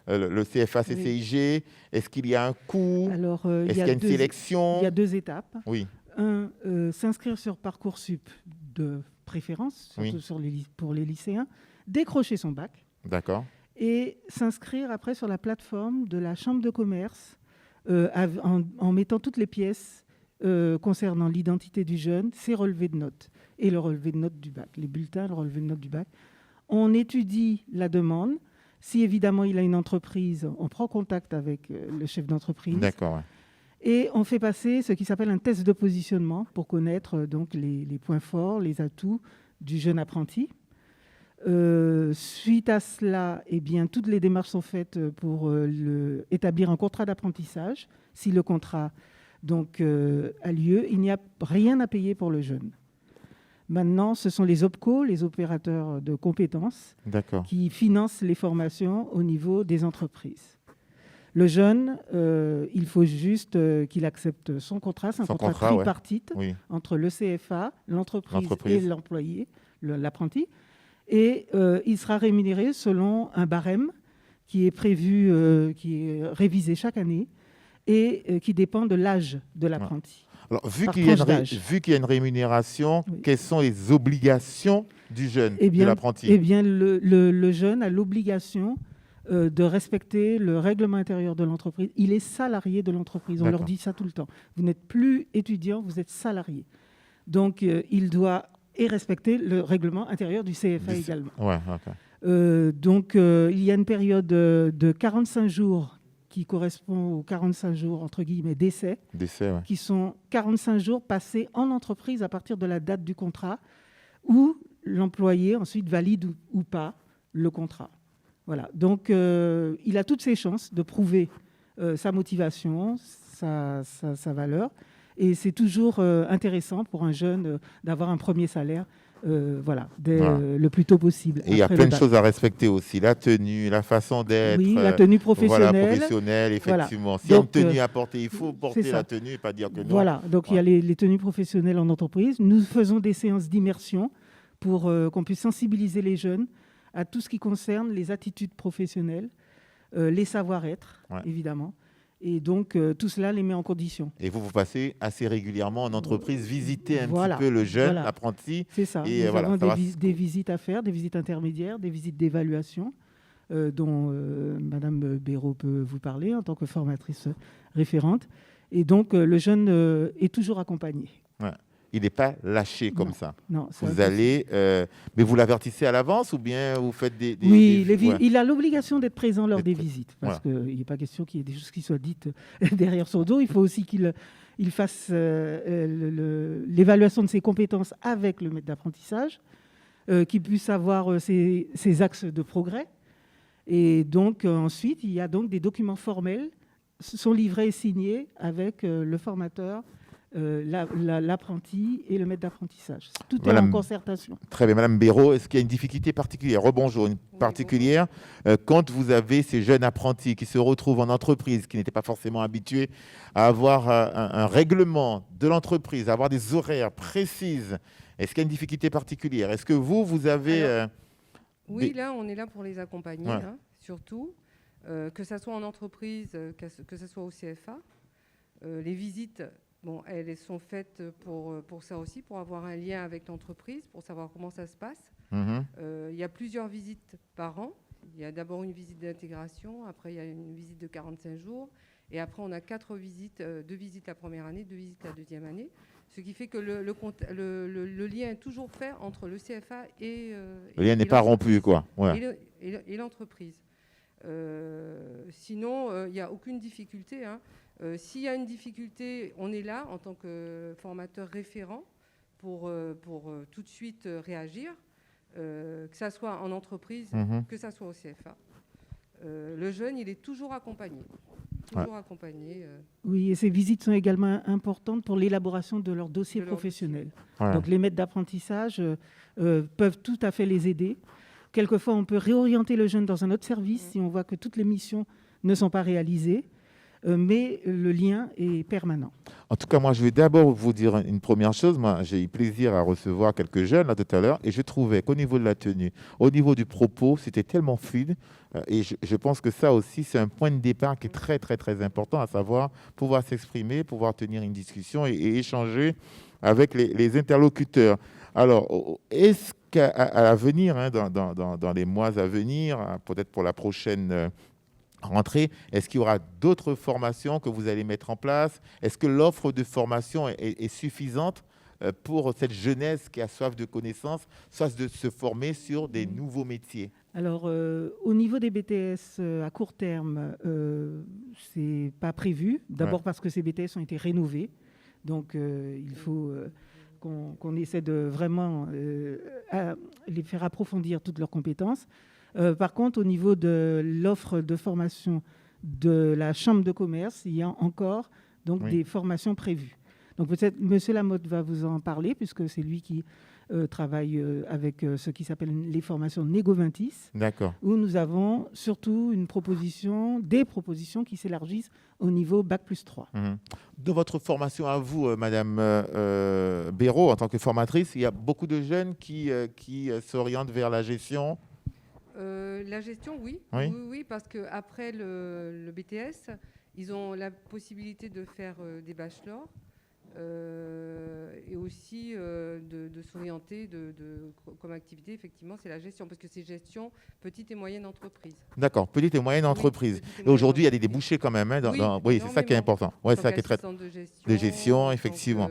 le CFA CCIG. Oui. Est-ce qu'il y a un coût? Alors, est-ce qu'il y a une sélection? Il y a 2 étapes. Oui. S'inscrire sur Parcoursup de préférence, surtout oui. Pour les lycéens, décrocher son bac. D'accord. Et s'inscrire après sur la plateforme de la Chambre de commerce en mettant toutes les pièces concernant l'identité du jeune, ses relevés de notes et le relevé de notes du bac, les bulletins, le relevé de notes du bac. On étudie la demande. Si évidemment il a une entreprise, on prend contact avec le chef d'entreprise. D'accord. Ouais. Et on fait passer ce qui s'appelle un test de positionnement pour connaître donc les points forts, les atouts du jeune apprenti. Suite à cela, toutes les démarches sont faites pour établir un contrat d'apprentissage. Si le contrat a lieu, il n'y a rien à payer pour le jeune. Maintenant, ce sont les OPCO, les opérateurs de compétences, qui financent les formations au niveau des entreprises. Le jeune, il faut juste qu'il accepte son contrat. C'est un contrat tripartite entre le CFA, l'entreprise et l'employé, l'apprenti. Et il sera rémunéré selon un barème qui est prévu, qui est révisé chaque année et qui dépend de l'âge de l'apprenti. Alors, vu qu'il y a une rémunération, quelles sont les obligations du jeune, de l'apprenti? Le jeune a l'obligation de respecter le règlement intérieur de l'entreprise. Il est salarié de l'entreprise. On leur dit ça tout le temps. Vous n'êtes plus étudiant, vous êtes salarié. Donc, il doit respecter le règlement intérieur du CFA également. Il y a une période de 45 jours qui correspond aux 45 jours, entre guillemets, d'essai, qui sont 45 jours passés en entreprise à partir de la date du contrat, où l'employé ensuite valide ou pas le contrat. Voilà. Donc, il a toutes ses chances de prouver sa motivation, sa valeur. Et c'est toujours intéressant pour un jeune d'avoir un premier salaire le plus tôt possible. Et il y a plein de choses à respecter aussi. La tenue, la façon d'être. Oui, la tenue professionnelle. Effectivement. Si il y a une tenue à porter, il faut porter la tenue et pas dire que non. Voilà, donc il y a les tenues professionnelles en entreprise. Nous faisons des séances d'immersion pour qu'on puisse sensibiliser les jeunes à tout ce qui concerne les attitudes professionnelles, les savoir-être, évidemment. Et donc, tout cela les met en condition. Et vous passez assez régulièrement en entreprise, visiter un petit peu le jeune apprenti. C'est ça. Et Nous avons des visites à faire, des visites intermédiaires, des visites d'évaluation, dont Madame Béraud peut vous parler en tant que formatrice référente. Et donc, le jeune est toujours accompagné. Ouais. Il n'est pas lâché comme ça. Non, vous allez, mais vous l'avertissez à l'avance ou bien vous faites des il a l'obligation d'être présent lors des visites, parce qu'il n'est pas question qu'il y ait des choses qui soient dites derrière son dos. Il faut aussi qu'il fasse l'évaluation de ses compétences avec le maître d'apprentissage, qu'il puisse avoir ses axes de progrès. Et donc, ensuite, il y a donc des documents formels, sont livrés et signés avec le formateur, l'apprenti et le maître d'apprentissage. Tout est en concertation. Très bien. Madame Béraud, est-ce qu'il y a une difficulté particulière, rebonjour, particulière quand vous avez ces jeunes apprentis qui se retrouvent en entreprise, qui n'étaient pas forcément habitués à avoir un règlement de l'entreprise, à avoir des horaires précises? Est-ce qu'il y a une difficulté particulière? Est-ce que vous avez... Oui, là, on est là pour les accompagner, surtout, que ce soit en entreprise, que ce soit au CFA. Les visites... Bon, elles sont faites pour ça aussi, pour avoir un lien avec l'entreprise, pour savoir comment ça se passe. Il y a plusieurs visites par an. Il y a d'abord une visite d'intégration, après il y a une visite de 45 jours, et après on a 4 visites, 2 visites la première année, 2 visites la deuxième année, ce qui fait que le lien est toujours fait entre le CFA et le lien n'est pas rompu, quoi. Ouais. Et l'entreprise. Sinon, il n'y a aucune difficulté, hein. S'il y a une difficulté, on est là en tant que formateur référent pour tout de suite réagir, que ça soit en entreprise, que ça soit au CFA. Le jeune, il est toujours accompagné. Accompagné. Oui, et ces visites sont également importantes pour l'élaboration de leur dossier professionnel. Donc les maîtres d'apprentissage peuvent tout à fait les aider. Quelquefois, on peut réorienter le jeune dans un autre service si on voit que toutes les missions ne sont pas réalisées. Mais le lien est permanent. En tout cas, moi, je vais d'abord vous dire une première chose. Moi, j'ai eu plaisir à recevoir quelques jeunes là tout à l'heure, et je trouvais qu'au niveau de la tenue, au niveau du propos, c'était tellement fluide. Et je pense que ça aussi, c'est un point de départ qui est très, très, très important, à savoir pouvoir s'exprimer, pouvoir tenir une discussion et échanger avec les interlocuteurs. Alors, est-ce qu'à l'avenir, dans les mois à venir, peut-être pour la prochaine rentrée, est-ce qu'il y aura d'autres formations que vous allez mettre en place? Est-ce que l'offre de formation est suffisante pour cette jeunesse qui a soif de connaissances, soif de se former sur des nouveaux métiers? Alors, au niveau des BTS à court terme, ce n'est pas prévu. D'abord parce que ces BTS ont été rénovés. Donc, il faut qu'on essaie de vraiment les faire approfondir toutes leurs compétences. Par contre, au niveau de l'offre de formation de la Chambre de commerce, il y a encore des formations prévues. Donc peut-être M. Lamotte va vous en parler, puisque c'est lui qui travaille avec ce qui s'appelle les formations Négovintis. D'accord. Où nous avons surtout des propositions qui s'élargissent au niveau Bac+3. De votre formation à vous, Madame Béraud, en tant que formatrice, il y a beaucoup de jeunes qui s'orientent vers la gestion. La gestion, oui, parce qu'après le BTS, ils ont la possibilité de faire des bachelors et aussi de s'orienter comme activité, effectivement, c'est la gestion, parce que c'est gestion petite et moyenne entreprise. D'accord, petite et moyenne entreprise. Et aujourd'hui, il y a des débouchés quand même. Oui, c'est ça qui est important. Oui, c'est ça qui est très... De gestion, effectivement.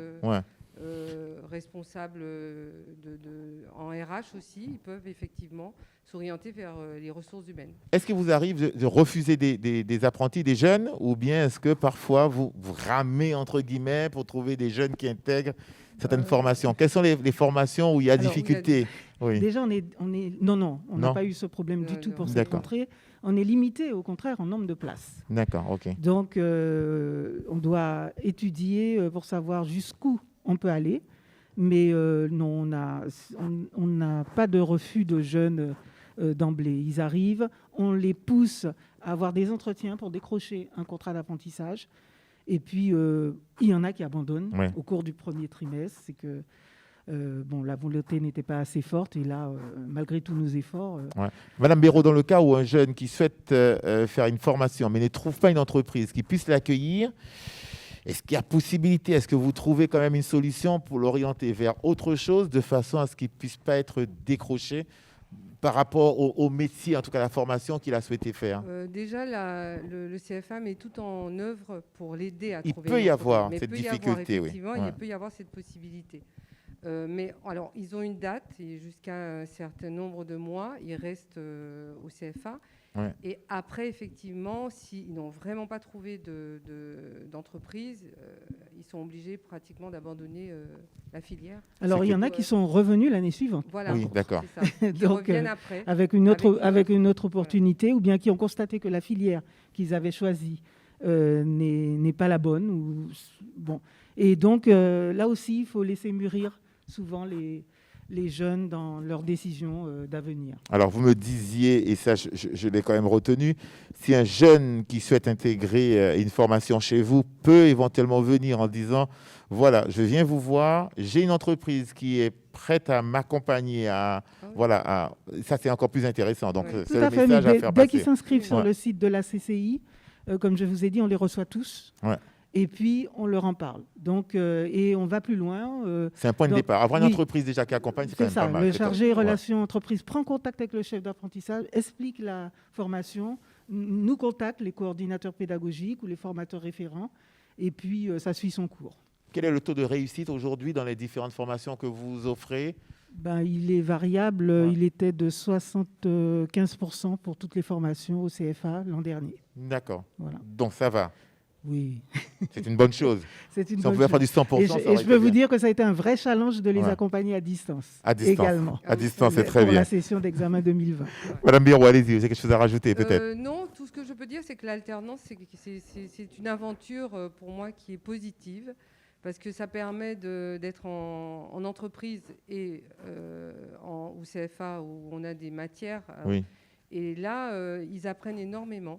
Responsables en RH aussi, ils peuvent effectivement s'orienter vers les ressources humaines. Est-ce qu'il vous arrive de refuser des apprentis, des jeunes, ou bien est-ce que parfois vous ramez, entre guillemets, pour trouver des jeunes qui intègrent certaines formations? Quelles sont les formations où il y a difficulté? Déjà, on n'a pas eu ce problème du tout pour cette rentrée. On est limité, au contraire, en nombre de places. D'accord, ok. Donc, on doit étudier pour savoir jusqu'où on peut aller. Mais non, on n'a pas de refus de jeunes d'emblée. Ils arrivent, on les pousse à avoir des entretiens pour décrocher un contrat d'apprentissage. Et puis, il y en a qui abandonnent au cours du premier trimestre. C'est que la volonté n'était pas assez forte. Et là, malgré tous nos efforts... Madame Béraud, dans le cas où un jeune qui souhaite faire une formation, mais ne trouve pas une entreprise qui puisse l'accueillir, est-ce qu'il y a possibilité, est-ce que vous trouvez quand même une solution pour l'orienter vers autre chose, de façon à ce qu'il ne puisse pas être décroché par rapport au métier, en tout cas la formation qu'il a souhaité faire? Déjà, le CFA met tout en œuvre pour l'aider à trouver. Il peut y avoir Mais cette il peut y difficulté, avoir, effectivement, oui. il peut y avoir cette possibilité. Mais alors, ils ont une date et jusqu'à un certain nombre de mois, ils restent au CFA. Ouais. Et après, effectivement, s'ils n'ont vraiment pas trouvé d'entreprise, ils sont obligés pratiquement d'abandonner la filière. Alors, il y en a qui sont revenus l'année suivante. Voilà, oui, d'accord. Qui reviennent après. Avec une autre opportunité, ou bien qui ont constaté que la filière qu'ils avaient choisie n'est pas la bonne. Et donc, là aussi, il faut laisser mûrir souvent les jeunes dans leurs décisions d'avenir. Alors, vous me disiez, et ça, je l'ai quand même retenu, si un jeune qui souhaite intégrer une formation chez vous peut éventuellement venir en disant, voilà, je viens vous voir, j'ai une entreprise qui est prête à m'accompagner, ça c'est encore plus intéressant. Donc, Tout c'est à le fait, message à faire passer. dès qu'ils s'inscrivent sur le site de la CCI, comme je vous ai dit, on les reçoit tous. Ouais. Et puis, on leur en parle. Donc, et on va plus loin. C'est un point de départ. Avoir une entreprise déjà qui accompagne, c'est quand même pas mal. Le chargé relations entreprises prend contact avec le chef d'apprentissage, explique la formation, nous contacte les coordinateurs pédagogiques ou les formateurs référents, et puis ça suit son cours. Quel est le taux de réussite aujourd'hui dans les différentes formations que vous offrez? Il est variable. Ouais. Il était de 75% pour toutes les formations au CFA l'an dernier. D'accord. Voilà. Donc, ça va. Oui. C'est une bonne chose. C'est une si bonne on pouvait faire du 100%, et je peux vous dire que ça a été un vrai challenge de les accompagner à distance. À distance. Également. À distance, c'est très bien. Pour la session d'examen 2020. Madame Béraud, allez-y, vous avez quelque chose à rajouter peut-être? Non, tout ce que je peux dire, c'est que l'alternance, c'est une aventure pour moi qui est positive, parce que ça permet d'être en entreprise et au CFA où on a des matières. Oui. Et là, ils apprennent énormément.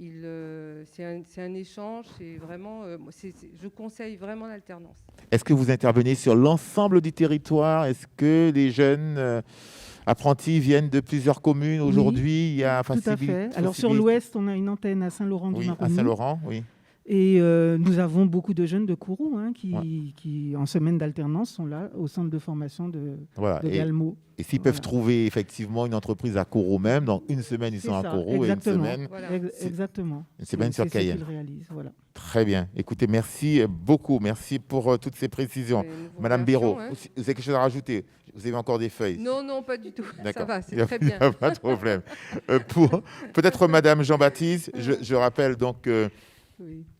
C'est un échange, c'est vraiment, je conseille vraiment l'alternance. Est-ce que vous intervenez sur l'ensemble du territoire? Est-ce que les jeunes apprentis viennent de plusieurs communes aujourd'hui? Oui, il y a tout à fait. Alors sur l'ouest, on a une antenne à Saint-Laurent-du-Maroni. Oui, à Saint-Laurent, oui. Et nous avons beaucoup de jeunes de Kourou qui, en semaine d'alternance, sont là au centre de formation de Galmo. Et s'ils peuvent trouver effectivement une entreprise à Kourou même, dans une semaine, ils sont à Kourou et une semaine... Exactement. Une semaine sur Cayenne. C'est ce qu'ils réalisent, voilà. Très bien. Écoutez, merci beaucoup. Merci pour toutes ces précisions. Madame Béraud, vous avez quelque chose à rajouter? Vous avez encore des feuilles? Non, pas du tout. Ça va, c'est très Il bien. n'y a pas de problème. Peut-être Madame Jean-Baptiste, je rappelle donc...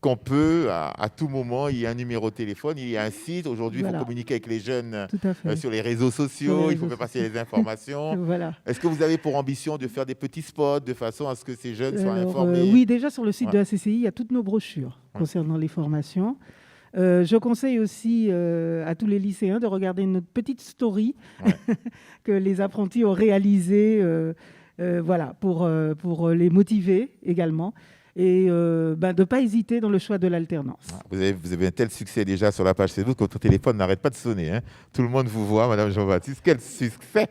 qu'on peut, à tout moment, il y a un numéro de téléphone, il y a un site. Aujourd'hui, il faut communiquer avec les jeunes sur les réseaux sociaux, il faut faire passer les informations. Voilà. Est-ce que vous avez pour ambition de faire des petits spots de façon à ce que ces jeunes soient informés? Oui, déjà sur le site de la CCI, il y a toutes nos brochures concernant les formations. Je conseille aussi à tous les lycéens de regarder notre petite story que les apprentis ont réalisée pour les motiver également. Et de ne pas hésiter dans le choix de l'alternance. Vous avez un tel succès déjà sur la page Facebook que votre téléphone n'arrête pas de sonner. Tout le monde vous voit, Madame Jean-Baptiste. Quel succès!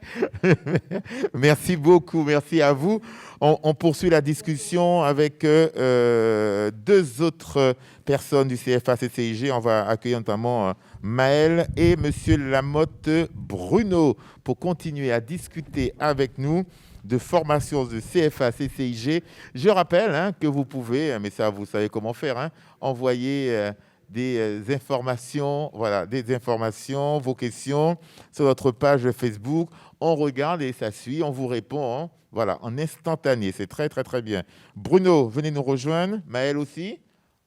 Merci beaucoup, merci à vous. On poursuit la discussion avec deux autres personnes du CFA-CCIG. On va accueillir notamment Maël et Monsieur Lamotte Bruno pour continuer à discuter avec nous de formation de CFA-CCIG. Je rappelle que vous pouvez, mais ça vous savez comment faire, envoyer des informations, vos questions sur notre page Facebook. On regarde et ça suit, on vous répond, en instantané. C'est très, très, très bien. Bruno, venez nous rejoindre. Maël aussi.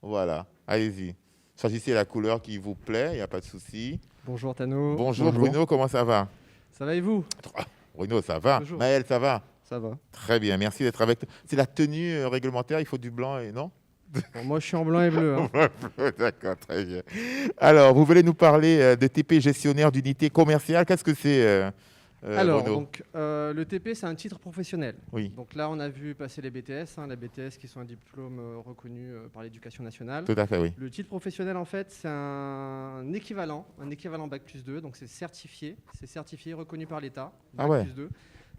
Voilà, allez-y. Choisissez la couleur qui vous plaît, il n'y a pas de souci. Bonjour Tano. Bonjour Bruno, comment ça va? Ça va et vous? Bruno, ça va. Bonjour. Maël, ça va? Ça va. Très bien, merci d'être avec nous. C'est la tenue réglementaire, il faut du blanc et non? Bon, moi, je suis en blanc et bleu. D'accord, très bien. Alors, vous voulez nous parler de TP gestionnaire d'unité commerciale. Qu'est-ce que c'est Alors, Bruno. donc, le TP, c'est un titre professionnel. Oui. Donc là, on a vu passer les BTS, les BTS qui sont un diplôme reconnu par l'éducation nationale. Tout à fait, oui. Le titre professionnel, en fait, c'est un équivalent Bac+2, donc c'est certifié, reconnu par l'État, Ah ouais. Bac+2.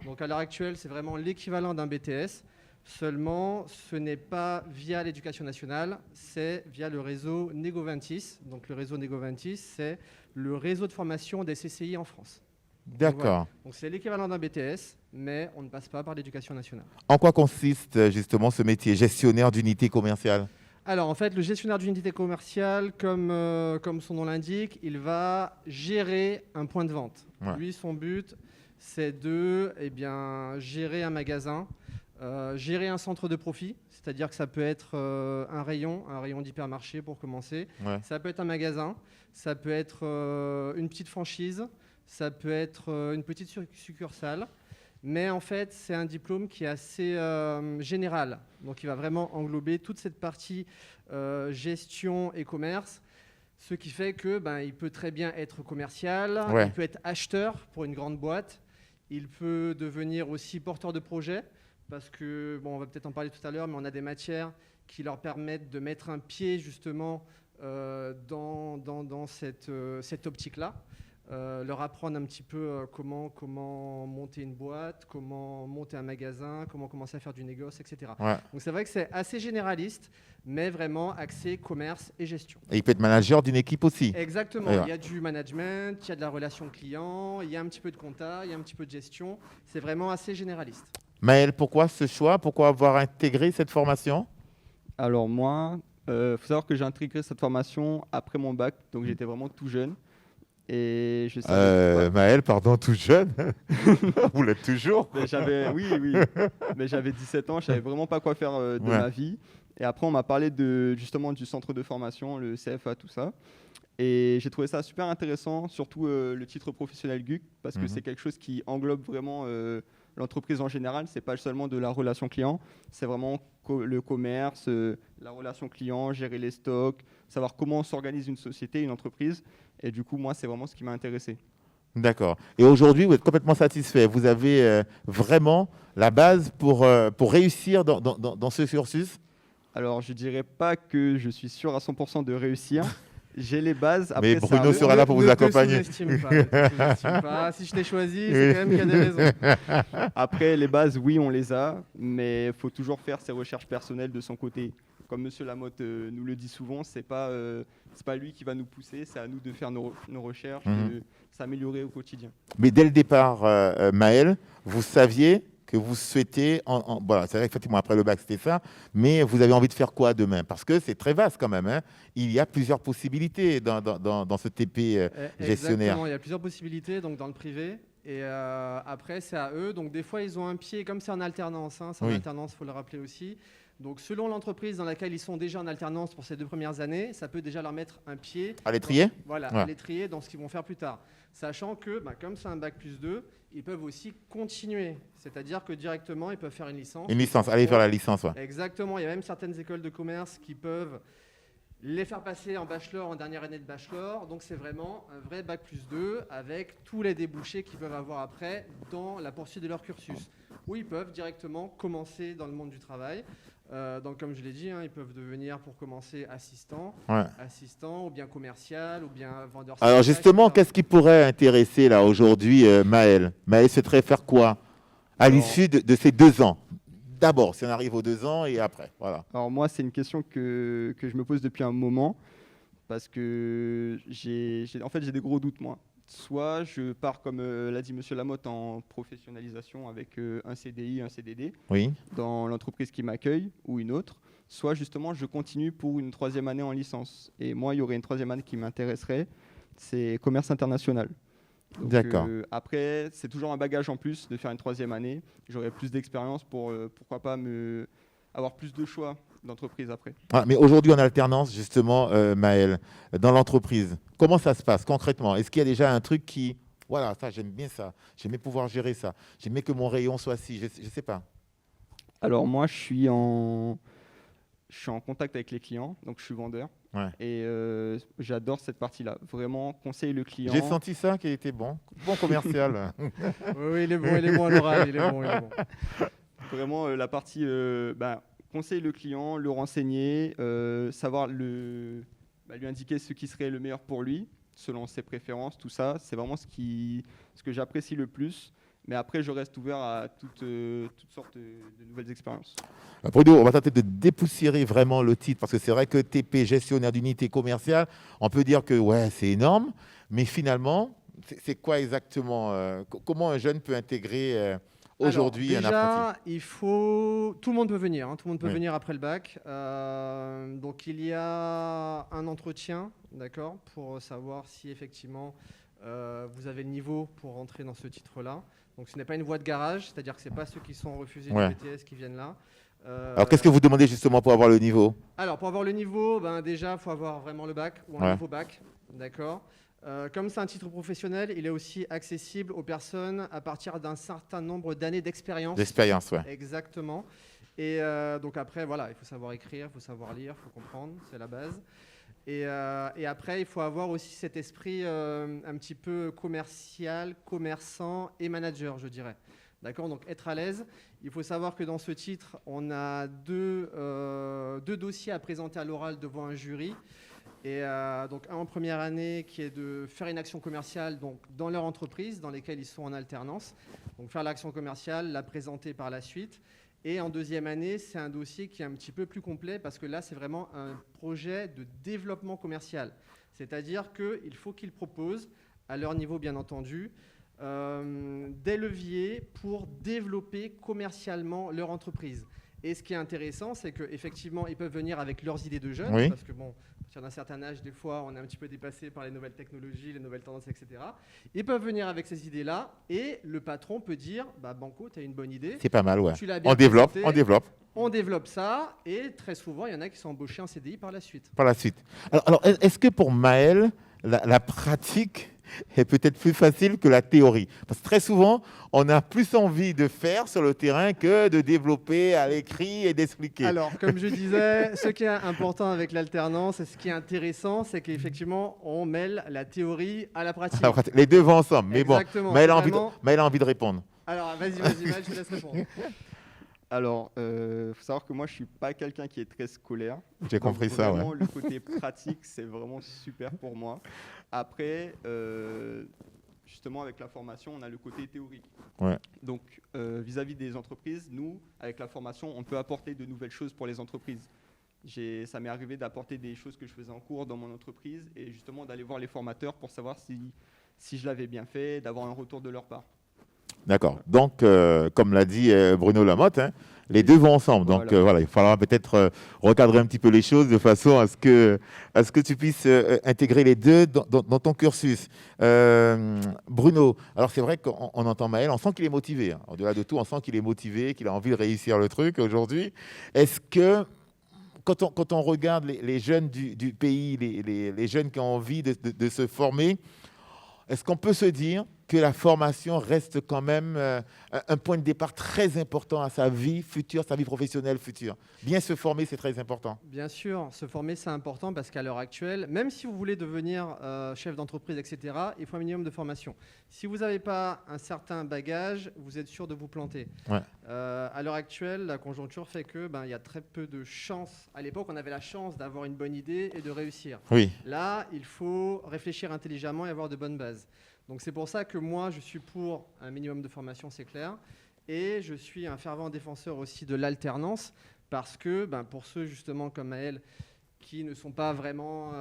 Donc à l'heure actuelle, c'est vraiment l'équivalent d'un BTS, seulement ce n'est pas via l'éducation nationale, c'est via le réseau Nego20. Donc le réseau Nego20, c'est le réseau de formation des CCI en France. D'accord. Voilà. Donc c'est l'équivalent d'un BTS, mais on ne passe pas par l'éducation nationale. En quoi consiste justement ce métier, gestionnaire d'unité commerciale? Alors en fait, le gestionnaire d'unité commerciale, comme son nom l'indique, il va gérer un point de vente. Ouais. Lui, son but, c'est de gérer un magasin, gérer un centre de profit, c'est-à-dire que ça peut être un rayon d'hypermarché pour commencer. Ouais. Ça peut être un magasin, ça peut être une petite franchise, ça peut être une petite succursale. Mais en fait, c'est un diplôme qui est assez général. Donc, il va vraiment englober toute cette partie gestion et commerce, ce qui fait que il peut très bien être commercial, Ouais. il peut être acheteur pour une grande boîte, il peut devenir aussi porteur de projet, parce que, on va peut-être en parler tout à l'heure, mais on a des matières qui leur permettent de mettre un pied justement dans cette optique-là. Leur apprendre un petit peu comment monter une boîte, comment monter un magasin, comment commencer à faire du négoce, etc. Ouais. Donc c'est vrai que c'est assez généraliste, mais vraiment axé commerce et gestion. Et il peut être manager d'une équipe aussi. Exactement, Ouais. il y a du management, il y a de la relation client, il y a un petit peu de compta, il y a un petit peu de gestion. C'est vraiment assez généraliste. Maël, pourquoi ce choix? Pourquoi avoir intégré cette formation? Alors moi, faut savoir que j'ai intégré cette formation après mon bac, donc j'étais vraiment tout jeune. Et je savais Maël, pardon, tout jeune. Vous l'êtes toujours. Mais oui. Mais j'avais 17 ans, je savais vraiment pas quoi faire de Ouais. ma vie. Et après, on m'a parlé justement du centre de formation, le CFA, tout ça. Et j'ai trouvé ça super intéressant, surtout le titre professionnel GUC, parce que c'est quelque chose qui englobe vraiment l'entreprise en général. C'est pas seulement de la relation client, c'est vraiment le commerce, la relation client, gérer les stocks, savoir comment s'organise une société, une entreprise. Et du coup, moi, c'est vraiment ce qui m'a intéressé. D'accord. Et aujourd'hui, vous êtes complètement satisfait. Vous avez vraiment la base pour réussir dans ce cursus? Alors, je dirais pas que je suis sûr à 100% de réussir. J'ai les bases. Mais Après, Bruno sera là pour vous accompagner. Ne sous-estime pas. Si je t'ai choisi, c'est quand même qu'il y a des raisons. Après, les bases, oui, on les a, mais il faut toujours faire ses recherches personnelles de son côté. Comme Monsieur Lamotte nous le dit souvent, c'est pas lui qui va nous pousser, c'est à nous de faire nos recherches, de s'améliorer au quotidien. Mais dès le départ, Maël, vous saviez que vous souhaitez, voilà, c'est vrai qu'effectivement après le bac c'était ça, mais vous avez envie de faire quoi demain? Parce que c'est très vaste quand même, hein. Il y a plusieurs possibilités dans ce TP gestionnaire. Exactement, il y a plusieurs possibilités donc dans le privé. Et après, c'est à eux. Donc des fois, ils ont un pied, comme c'est en alternance, c'est en alternance, il faut le rappeler aussi. Donc selon l'entreprise dans laquelle ils sont déjà en alternance pour ces 2 premières années, ça peut déjà leur mettre un pied à l'étrier. Voilà, à l'étrier dans ce qu'ils vont faire plus tard. Sachant que, comme c'est un bac+2, ils peuvent aussi continuer. C'est-à-dire que directement, ils peuvent faire une licence. Une licence, aller faire la licence, ouais. Exactement, il y a même certaines écoles de commerce qui peuvent les faire passer en bachelor, en dernière année de bachelor. Donc c'est vraiment un vrai bac+2 avec tous les débouchés qu'ils peuvent avoir après dans la poursuite de leur cursus. Où ils peuvent directement commencer dans le monde du travail. Donc comme je l'ai dit, ils peuvent devenir pour commencer assistant ou bien commercial ou bien vendeur. Alors justement, qu'est-ce qui pourrait intéresser là aujourd'hui Maël? Maël souhaiterait faire quoi à l'issue de ces 2 ans? D'abord, si on arrive aux 2 ans et après, voilà. Alors moi, c'est une question que je me pose depuis un moment parce que j'ai des gros doutes moi. Soit je pars, comme l'a dit Monsieur Lamotte, en professionnalisation avec un CDI, un CDD dans l'entreprise qui m'accueille ou une autre. Soit justement, je continue pour une 3e année en licence. Et moi, il y aurait une 3e année qui m'intéresserait, c'est commerce international. D'accord. Après, c'est toujours un bagage en plus de faire une 3e année. J'aurai plus d'expérience pour, pourquoi pas, avoir plus de choix d'entreprise après. Mais aujourd'hui, en alternance, justement, Maël, dans l'entreprise, comment ça se passe concrètement? Est-ce qu'il y a déjà un truc qui... Voilà, ça, j'aime bien ça. J'aimais pouvoir gérer ça. J'aimais que mon rayon soit ci. Je ne sais pas. Alors moi, je je suis en contact avec les clients, donc je suis vendeur. Ouais. Et j'adore cette partie-là. Vraiment, conseiller le client. J'ai senti ça qui était bon commercial. Oui, il est bon à l'oral, il est bon. Vraiment, la partie conseiller le client, le renseigner, savoir lui indiquer ce qui serait le meilleur pour lui, selon ses préférences, tout ça. C'est vraiment ce que j'apprécie le plus. Mais après, je reste ouvert à toutes sortes de nouvelles expériences. Bruno, on va tenter de dépoussiérer vraiment le titre, parce que c'est vrai que TP, gestionnaire d'unité commerciale, on peut dire que ouais, c'est énorme, mais finalement, c'est quoi exactement comment un jeune peut intégrer aujourd'hui un apprenti? Tout le monde peut venir, tout le monde peut venir après le bac. Donc il y a un entretien, d'accord, pour savoir si effectivement vous avez le niveau pour rentrer dans ce titre-là. Donc ce n'est pas une voie de garage, c'est-à-dire que ce n'est pas ceux qui sont refusés du BTS qui viennent là. Alors qu'est-ce que vous demandez justement pour avoir le niveau? Alors pour avoir le niveau, déjà il faut avoir vraiment le bac ou un nouveau bac, d'accord. Comme c'est un titre professionnel, il est aussi accessible aux personnes à partir d'un certain nombre d'années d'expérience. D'expérience, ouais. Exactement. Et donc après, voilà, il faut savoir écrire, il faut savoir lire, il faut comprendre, c'est la base. Et après, il faut avoir aussi cet esprit un petit peu commercial, commerçant et manager, je dirais. D'accord, donc être à l'aise. Il faut savoir que dans ce titre, on a deux dossiers à présenter à l'oral devant un jury. Et donc un en première année qui est de faire une action commerciale donc, dans leur entreprise dans lesquelles ils sont en alternance. Donc faire l'action commerciale, la présenter par la suite. Et en deuxième année, c'est un dossier qui est un petit peu plus complet parce que là, c'est vraiment un projet de développement commercial. C'est-à-dire qu'il faut qu'ils proposent, à leur niveau bien entendu, des leviers pour développer commercialement leur entreprise. Et ce qui est intéressant, c'est qu'effectivement, ils peuvent venir avec leurs idées de jeunes, parce que bon, sur un certain âge, des fois, on est un petit peu dépassé par les nouvelles technologies, les nouvelles tendances, etc. Ils peuvent venir avec ces idées-là, et le patron peut dire, Banco, tu as une bonne idée. C'est pas mal, ouais. Tu l'as bien développe. On développe ça, et très souvent, il y en a qui sont embauchés en CDI par la suite. Alors est-ce que pour Maël, la pratique est peut-être plus facile que la théorie? Parce que très souvent, on a plus envie de faire sur le terrain que de développer à l'écrit et d'expliquer. Alors, comme je disais, ce qui est important avec l'alternance et ce qui est intéressant, c'est qu'effectivement, on mêle la théorie à la pratique. Les deux vont ensemble. Mais exactement, bon, Maël a envie de répondre. Alors, vas-y, Maël, je te laisse répondre. Alors, faut savoir que moi, je ne suis pas quelqu'un qui est très scolaire. J'ai compris ça, vraiment, le côté pratique, c'est vraiment super pour moi. Après, justement, avec la formation, on a le côté théorique. Ouais. Donc, vis-à-vis des entreprises, nous, avec la formation, on peut apporter de nouvelles choses pour les entreprises. Ça m'est arrivé d'apporter des choses que je faisais en cours dans mon entreprise et justement d'aller voir les formateurs pour savoir si je l'avais bien fait, d'avoir un retour de leur part. D'accord. Donc, comme l'a dit Bruno Lamotte, les deux vont ensemble. Donc, voilà, il faudra peut-être recadrer un petit peu les choses de façon à ce que tu puisses intégrer les deux dans ton cursus. Bruno, alors c'est vrai qu'on entend Maël, on sent qu'il est motivé. Au-delà de tout, on sent qu'il est motivé, qu'il a envie de réussir le truc aujourd'hui. Est-ce que, quand on regarde les jeunes du pays, les jeunes qui ont envie de se former, est-ce qu'on peut se dire que la formation reste quand même un point de départ très important à sa vie future, sa vie professionnelle future? Bien se former, c'est très important. Bien sûr, se former, c'est important parce qu'à l'heure actuelle, même si vous voulez devenir chef d'entreprise, etc., il faut un minimum de formation. Si vous n'avez pas un certain bagage, vous êtes sûr de vous planter. Ouais. À l'heure actuelle, la conjoncture fait que y a très peu de chances. À l'époque, on avait la chance d'avoir une bonne idée et de réussir. Oui. Là, il faut réfléchir intelligemment et avoir de bonnes bases. Donc c'est pour ça que moi, je suis pour un minimum de formation, c'est clair. Et je suis un fervent défenseur aussi de l'alternance parce que pour ceux justement comme Maël qui ne sont pas vraiment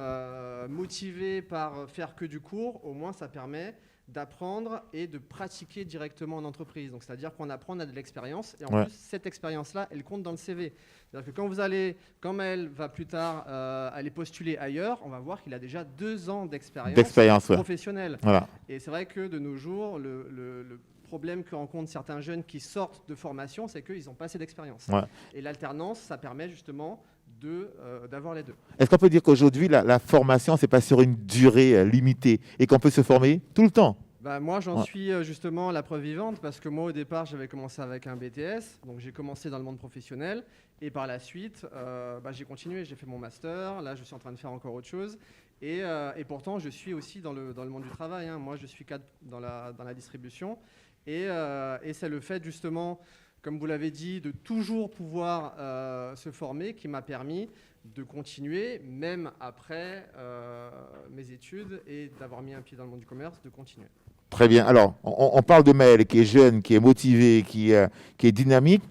motivés par faire que du cours, au moins ça permet d'apprendre et de pratiquer directement en entreprise. Donc c'est-à-dire qu'on apprend, on a de l'expérience et en plus cette expérience-là, elle compte dans le CV. C'est-à-dire que quand Maël va plus tard aller postuler ailleurs, on va voir qu'il a déjà 2 ans d'expérience professionnelle. Voilà. Et c'est vrai que de nos jours, le problème que rencontrent certains jeunes qui sortent de formation, c'est qu'ils n'ont pas assez d'expérience. Ouais. Et l'alternance, ça permet justement d'avoir les deux. Est-ce qu'on peut dire qu'aujourd'hui, la formation, ce n'est pas sur une durée limitée et qu'on peut se former tout le temps? Moi, j'en suis justement la preuve vivante parce que moi, au départ, j'avais commencé avec un BTS. Donc, j'ai commencé dans le monde professionnel. Et par la suite, j'ai continué. J'ai fait mon master. Là, je suis en train de faire encore autre chose. Et pourtant, je suis aussi dans le monde du travail. Moi, je suis cadre dans la distribution. Et c'est le fait, justement, comme vous l'avez dit, de toujours pouvoir se former qui m'a permis de continuer, même après mes études et d'avoir mis un pied dans le monde du commerce, de continuer. Très bien. Alors, on parle de Maël qui est jeune, qui est motivé, qui est dynamique.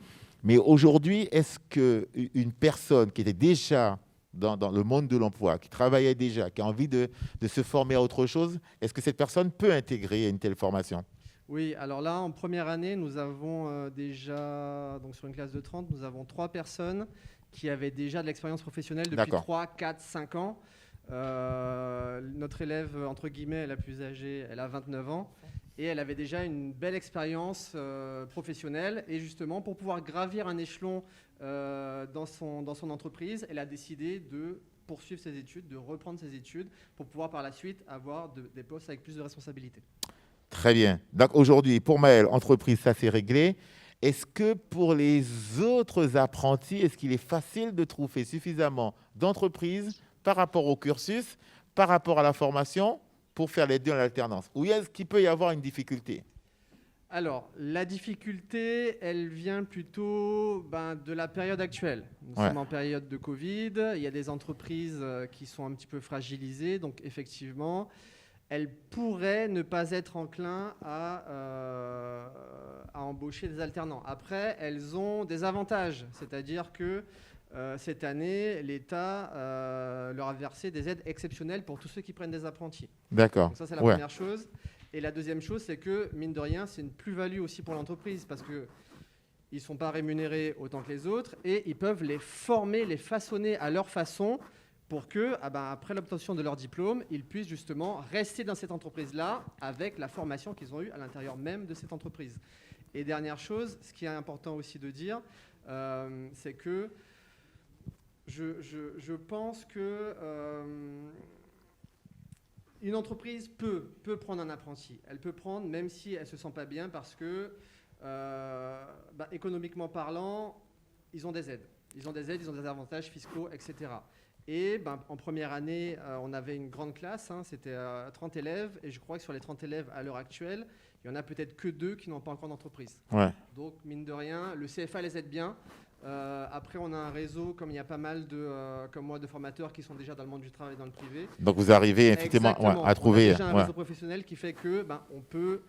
Mais aujourd'hui, est-ce qu'une personne qui était déjà dans le monde de l'emploi, qui travaillait déjà, qui a envie de se former à autre chose, est-ce que cette personne peut intégrer une telle formation ? Oui, alors là, en première année, nous avons déjà, donc sur une classe de 30, nous avons 3 personnes qui avaient déjà de l'expérience professionnelle depuis 3, 4, 5 ans. Notre élève, entre guillemets, la plus âgée, elle a 29 ans. Et elle avait déjà une belle expérience professionnelle. Et justement, pour pouvoir gravir un échelon dans son entreprise, elle a décidé de poursuivre ses études, de reprendre ses études pour pouvoir par la suite avoir des postes avec plus de responsabilités. Très bien. Donc aujourd'hui, pour Maël, entreprise, ça c'est réglé. Est-ce que pour les autres apprentis, est-ce qu'il est facile de trouver suffisamment d'entreprises par rapport au cursus, par rapport à la formation, pour faire les deux en alternance? Ou est-ce qu'il peut y avoir une difficulté? Alors, la difficulté, elle vient plutôt de la période actuelle. Nous sommes en période de Covid, il y a des entreprises qui sont un petit peu fragilisées, donc effectivement, elles pourraient ne pas être enclins à embaucher des alternants. Après, elles ont des avantages, c'est-à-dire que cette année, l'État leur a versé des aides exceptionnelles pour tous ceux qui prennent des apprentis. D'accord. Donc ça, c'est la première chose. Et la deuxième chose, c'est que, mine de rien, c'est une plus-value aussi pour l'entreprise parce qu'ils ne sont pas rémunérés autant que les autres et ils peuvent les former, les façonner à leur façon pour que, après l'obtention de leur diplôme, ils puissent justement rester dans cette entreprise-là avec la formation qu'ils ont eue à l'intérieur même de cette entreprise. Et dernière chose, ce qui est important aussi de dire, c'est que je pense que une entreprise peut prendre un apprenti. Elle peut prendre même si elle ne se sent pas bien parce que, économiquement parlant, ils ont des aides. Ils ont des avantages fiscaux, etc. Et en première année, on avait une grande classe, c'était 30 élèves. Et je crois que sur les 30 élèves à l'heure actuelle, il n'y en a peut-être que 2 qui n'ont pas encore d'entreprise. Donc, mine de rien, le CFA les aide bien. Après, on a un réseau, comme il y a pas mal comme moi, de formateurs qui sont déjà dans le monde du travail, dans le privé. Donc, vous arrivez effectivement à trouver... On a déjà un réseau professionnel qui fait que on peut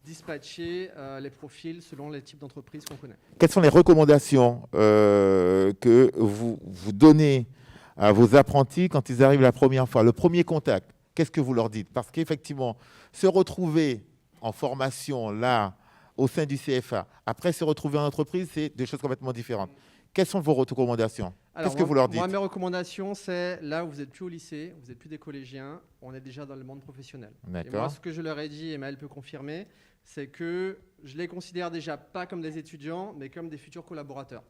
dispatcher les profils selon les types d'entreprises qu'on connaît. Quelles sont les recommandations que vous donnez à vos apprentis quand ils arrivent la première fois, le premier contact? Qu'est-ce que vous leur dites? Parce qu'effectivement, se retrouver en formation là, au sein du CFA, après se retrouver en entreprise, c'est deux choses complètement différentes. Quelles sont vos recommandations? Qu'est-ce que vous leur dites? Moi, mes recommandations, c'est là où vous n'êtes plus au lycée, vous n'êtes plus des collégiens, on est déjà dans le monde professionnel. Et moi, ce que je leur ai dit, et Maël peut confirmer, c'est que je les considère déjà pas comme des étudiants, mais comme des futurs collaborateurs.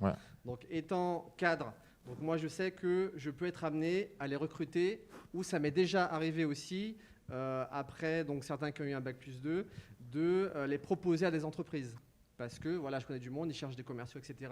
Donc, étant cadre, donc moi, je sais que je peux être amené à les recruter, ou ça m'est déjà arrivé aussi, après, donc certains qui ont eu un bac+2, de les proposer à des entreprises. Parce que, voilà, je connais du monde, ils cherchent des commerciaux, etc.,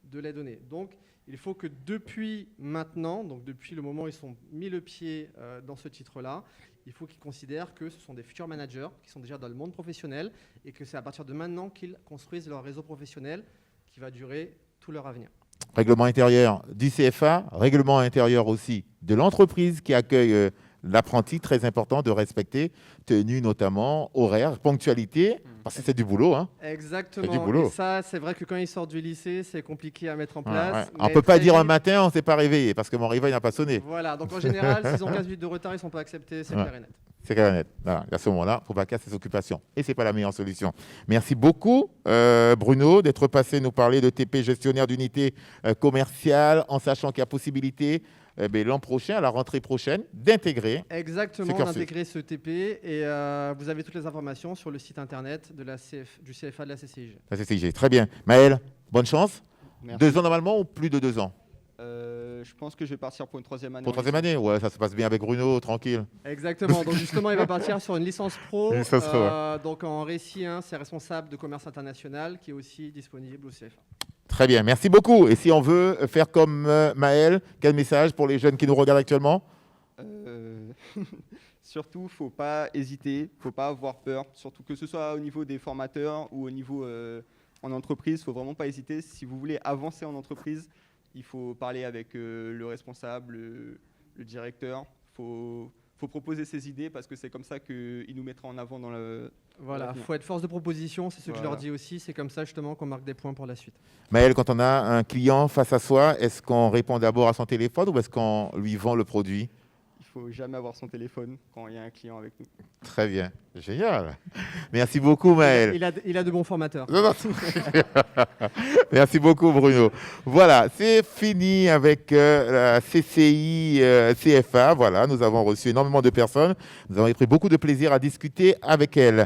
de les donner. Donc, il faut que depuis maintenant, donc depuis le moment où ils sont mis le pied dans ce titre-là, il faut qu'ils considèrent que ce sont des futurs managers qui sont déjà dans le monde professionnel et que c'est à partir de maintenant qu'ils construisent leur réseau professionnel qui va durer tout leur avenir. Règlement intérieur du CFA, règlement intérieur aussi de l'entreprise qui accueille l'apprenti, très important de respecter, tenue notamment, horaire, ponctualité, parce que c'est du boulot. Exactement. Du boulot. Et ça, c'est vrai que quand ils sortent du lycée, c'est compliqué à mettre en place. On ne peut pas dire un matin, on ne s'est pas réveillé, parce que mon réveil n'a pas sonné. Voilà, donc en général, s'ils ont 15 minutes de retard, ils ne sont pas acceptés, c'est clair et net. C'est clair et net. Voilà. À ce moment-là, il ne faut pas casser ses occupations. Et ce n'est pas la meilleure solution. Merci beaucoup, Bruno, d'être passé nous parler de TP gestionnaire d'unité commerciale, en sachant qu'il y a possibilité l'an prochain, à la rentrée prochaine, d'intégrer d'intégrer ce TP. Et vous avez toutes les informations sur le site internet du CFA de la CCIG. La CCIG, très bien. Maël, bonne chance. Merci. 2 ans normalement ou plus de 2 ans? Je Je pense que je vais partir pour une 3e année. Pour 3e année, ouais, ça se passe bien avec Bruno, tranquille. Exactement. Donc justement, il va partir sur une licence pro. Une licence pro, donc en récit 1, c'est responsable de commerce international, qui est aussi disponible au CFA. Très bien, merci beaucoup. Et si on veut faire comme Maël, quel message pour les jeunes qui nous regardent actuellement? Surtout, il ne faut pas hésiter, il ne faut pas avoir peur, surtout que ce soit au niveau des formateurs ou au niveau en entreprise, il ne faut vraiment pas hésiter. Si vous voulez avancer en entreprise, il faut parler avec le responsable, le directeur. Il faut proposer ses idées parce que c'est comme ça qu'il nous mettra en avant dans le... Voilà, il faut être force de proposition, c'est ce que je leur dis aussi. C'est comme ça justement qu'on marque des points pour la suite. Maël, quand on a un client face à soi, est-ce qu'on répond d'abord à son téléphone ou est-ce qu'on lui vend le produit? Il ne faut jamais avoir son téléphone quand il y a un client avec nous. Très bien, génial. Merci beaucoup Maël. Il a de bons formateurs. Merci beaucoup Bruno. Voilà, c'est fini avec la CCI CFA. Voilà, nous avons reçu énormément de personnes. Nous avons pris beaucoup de plaisir à discuter avec elles.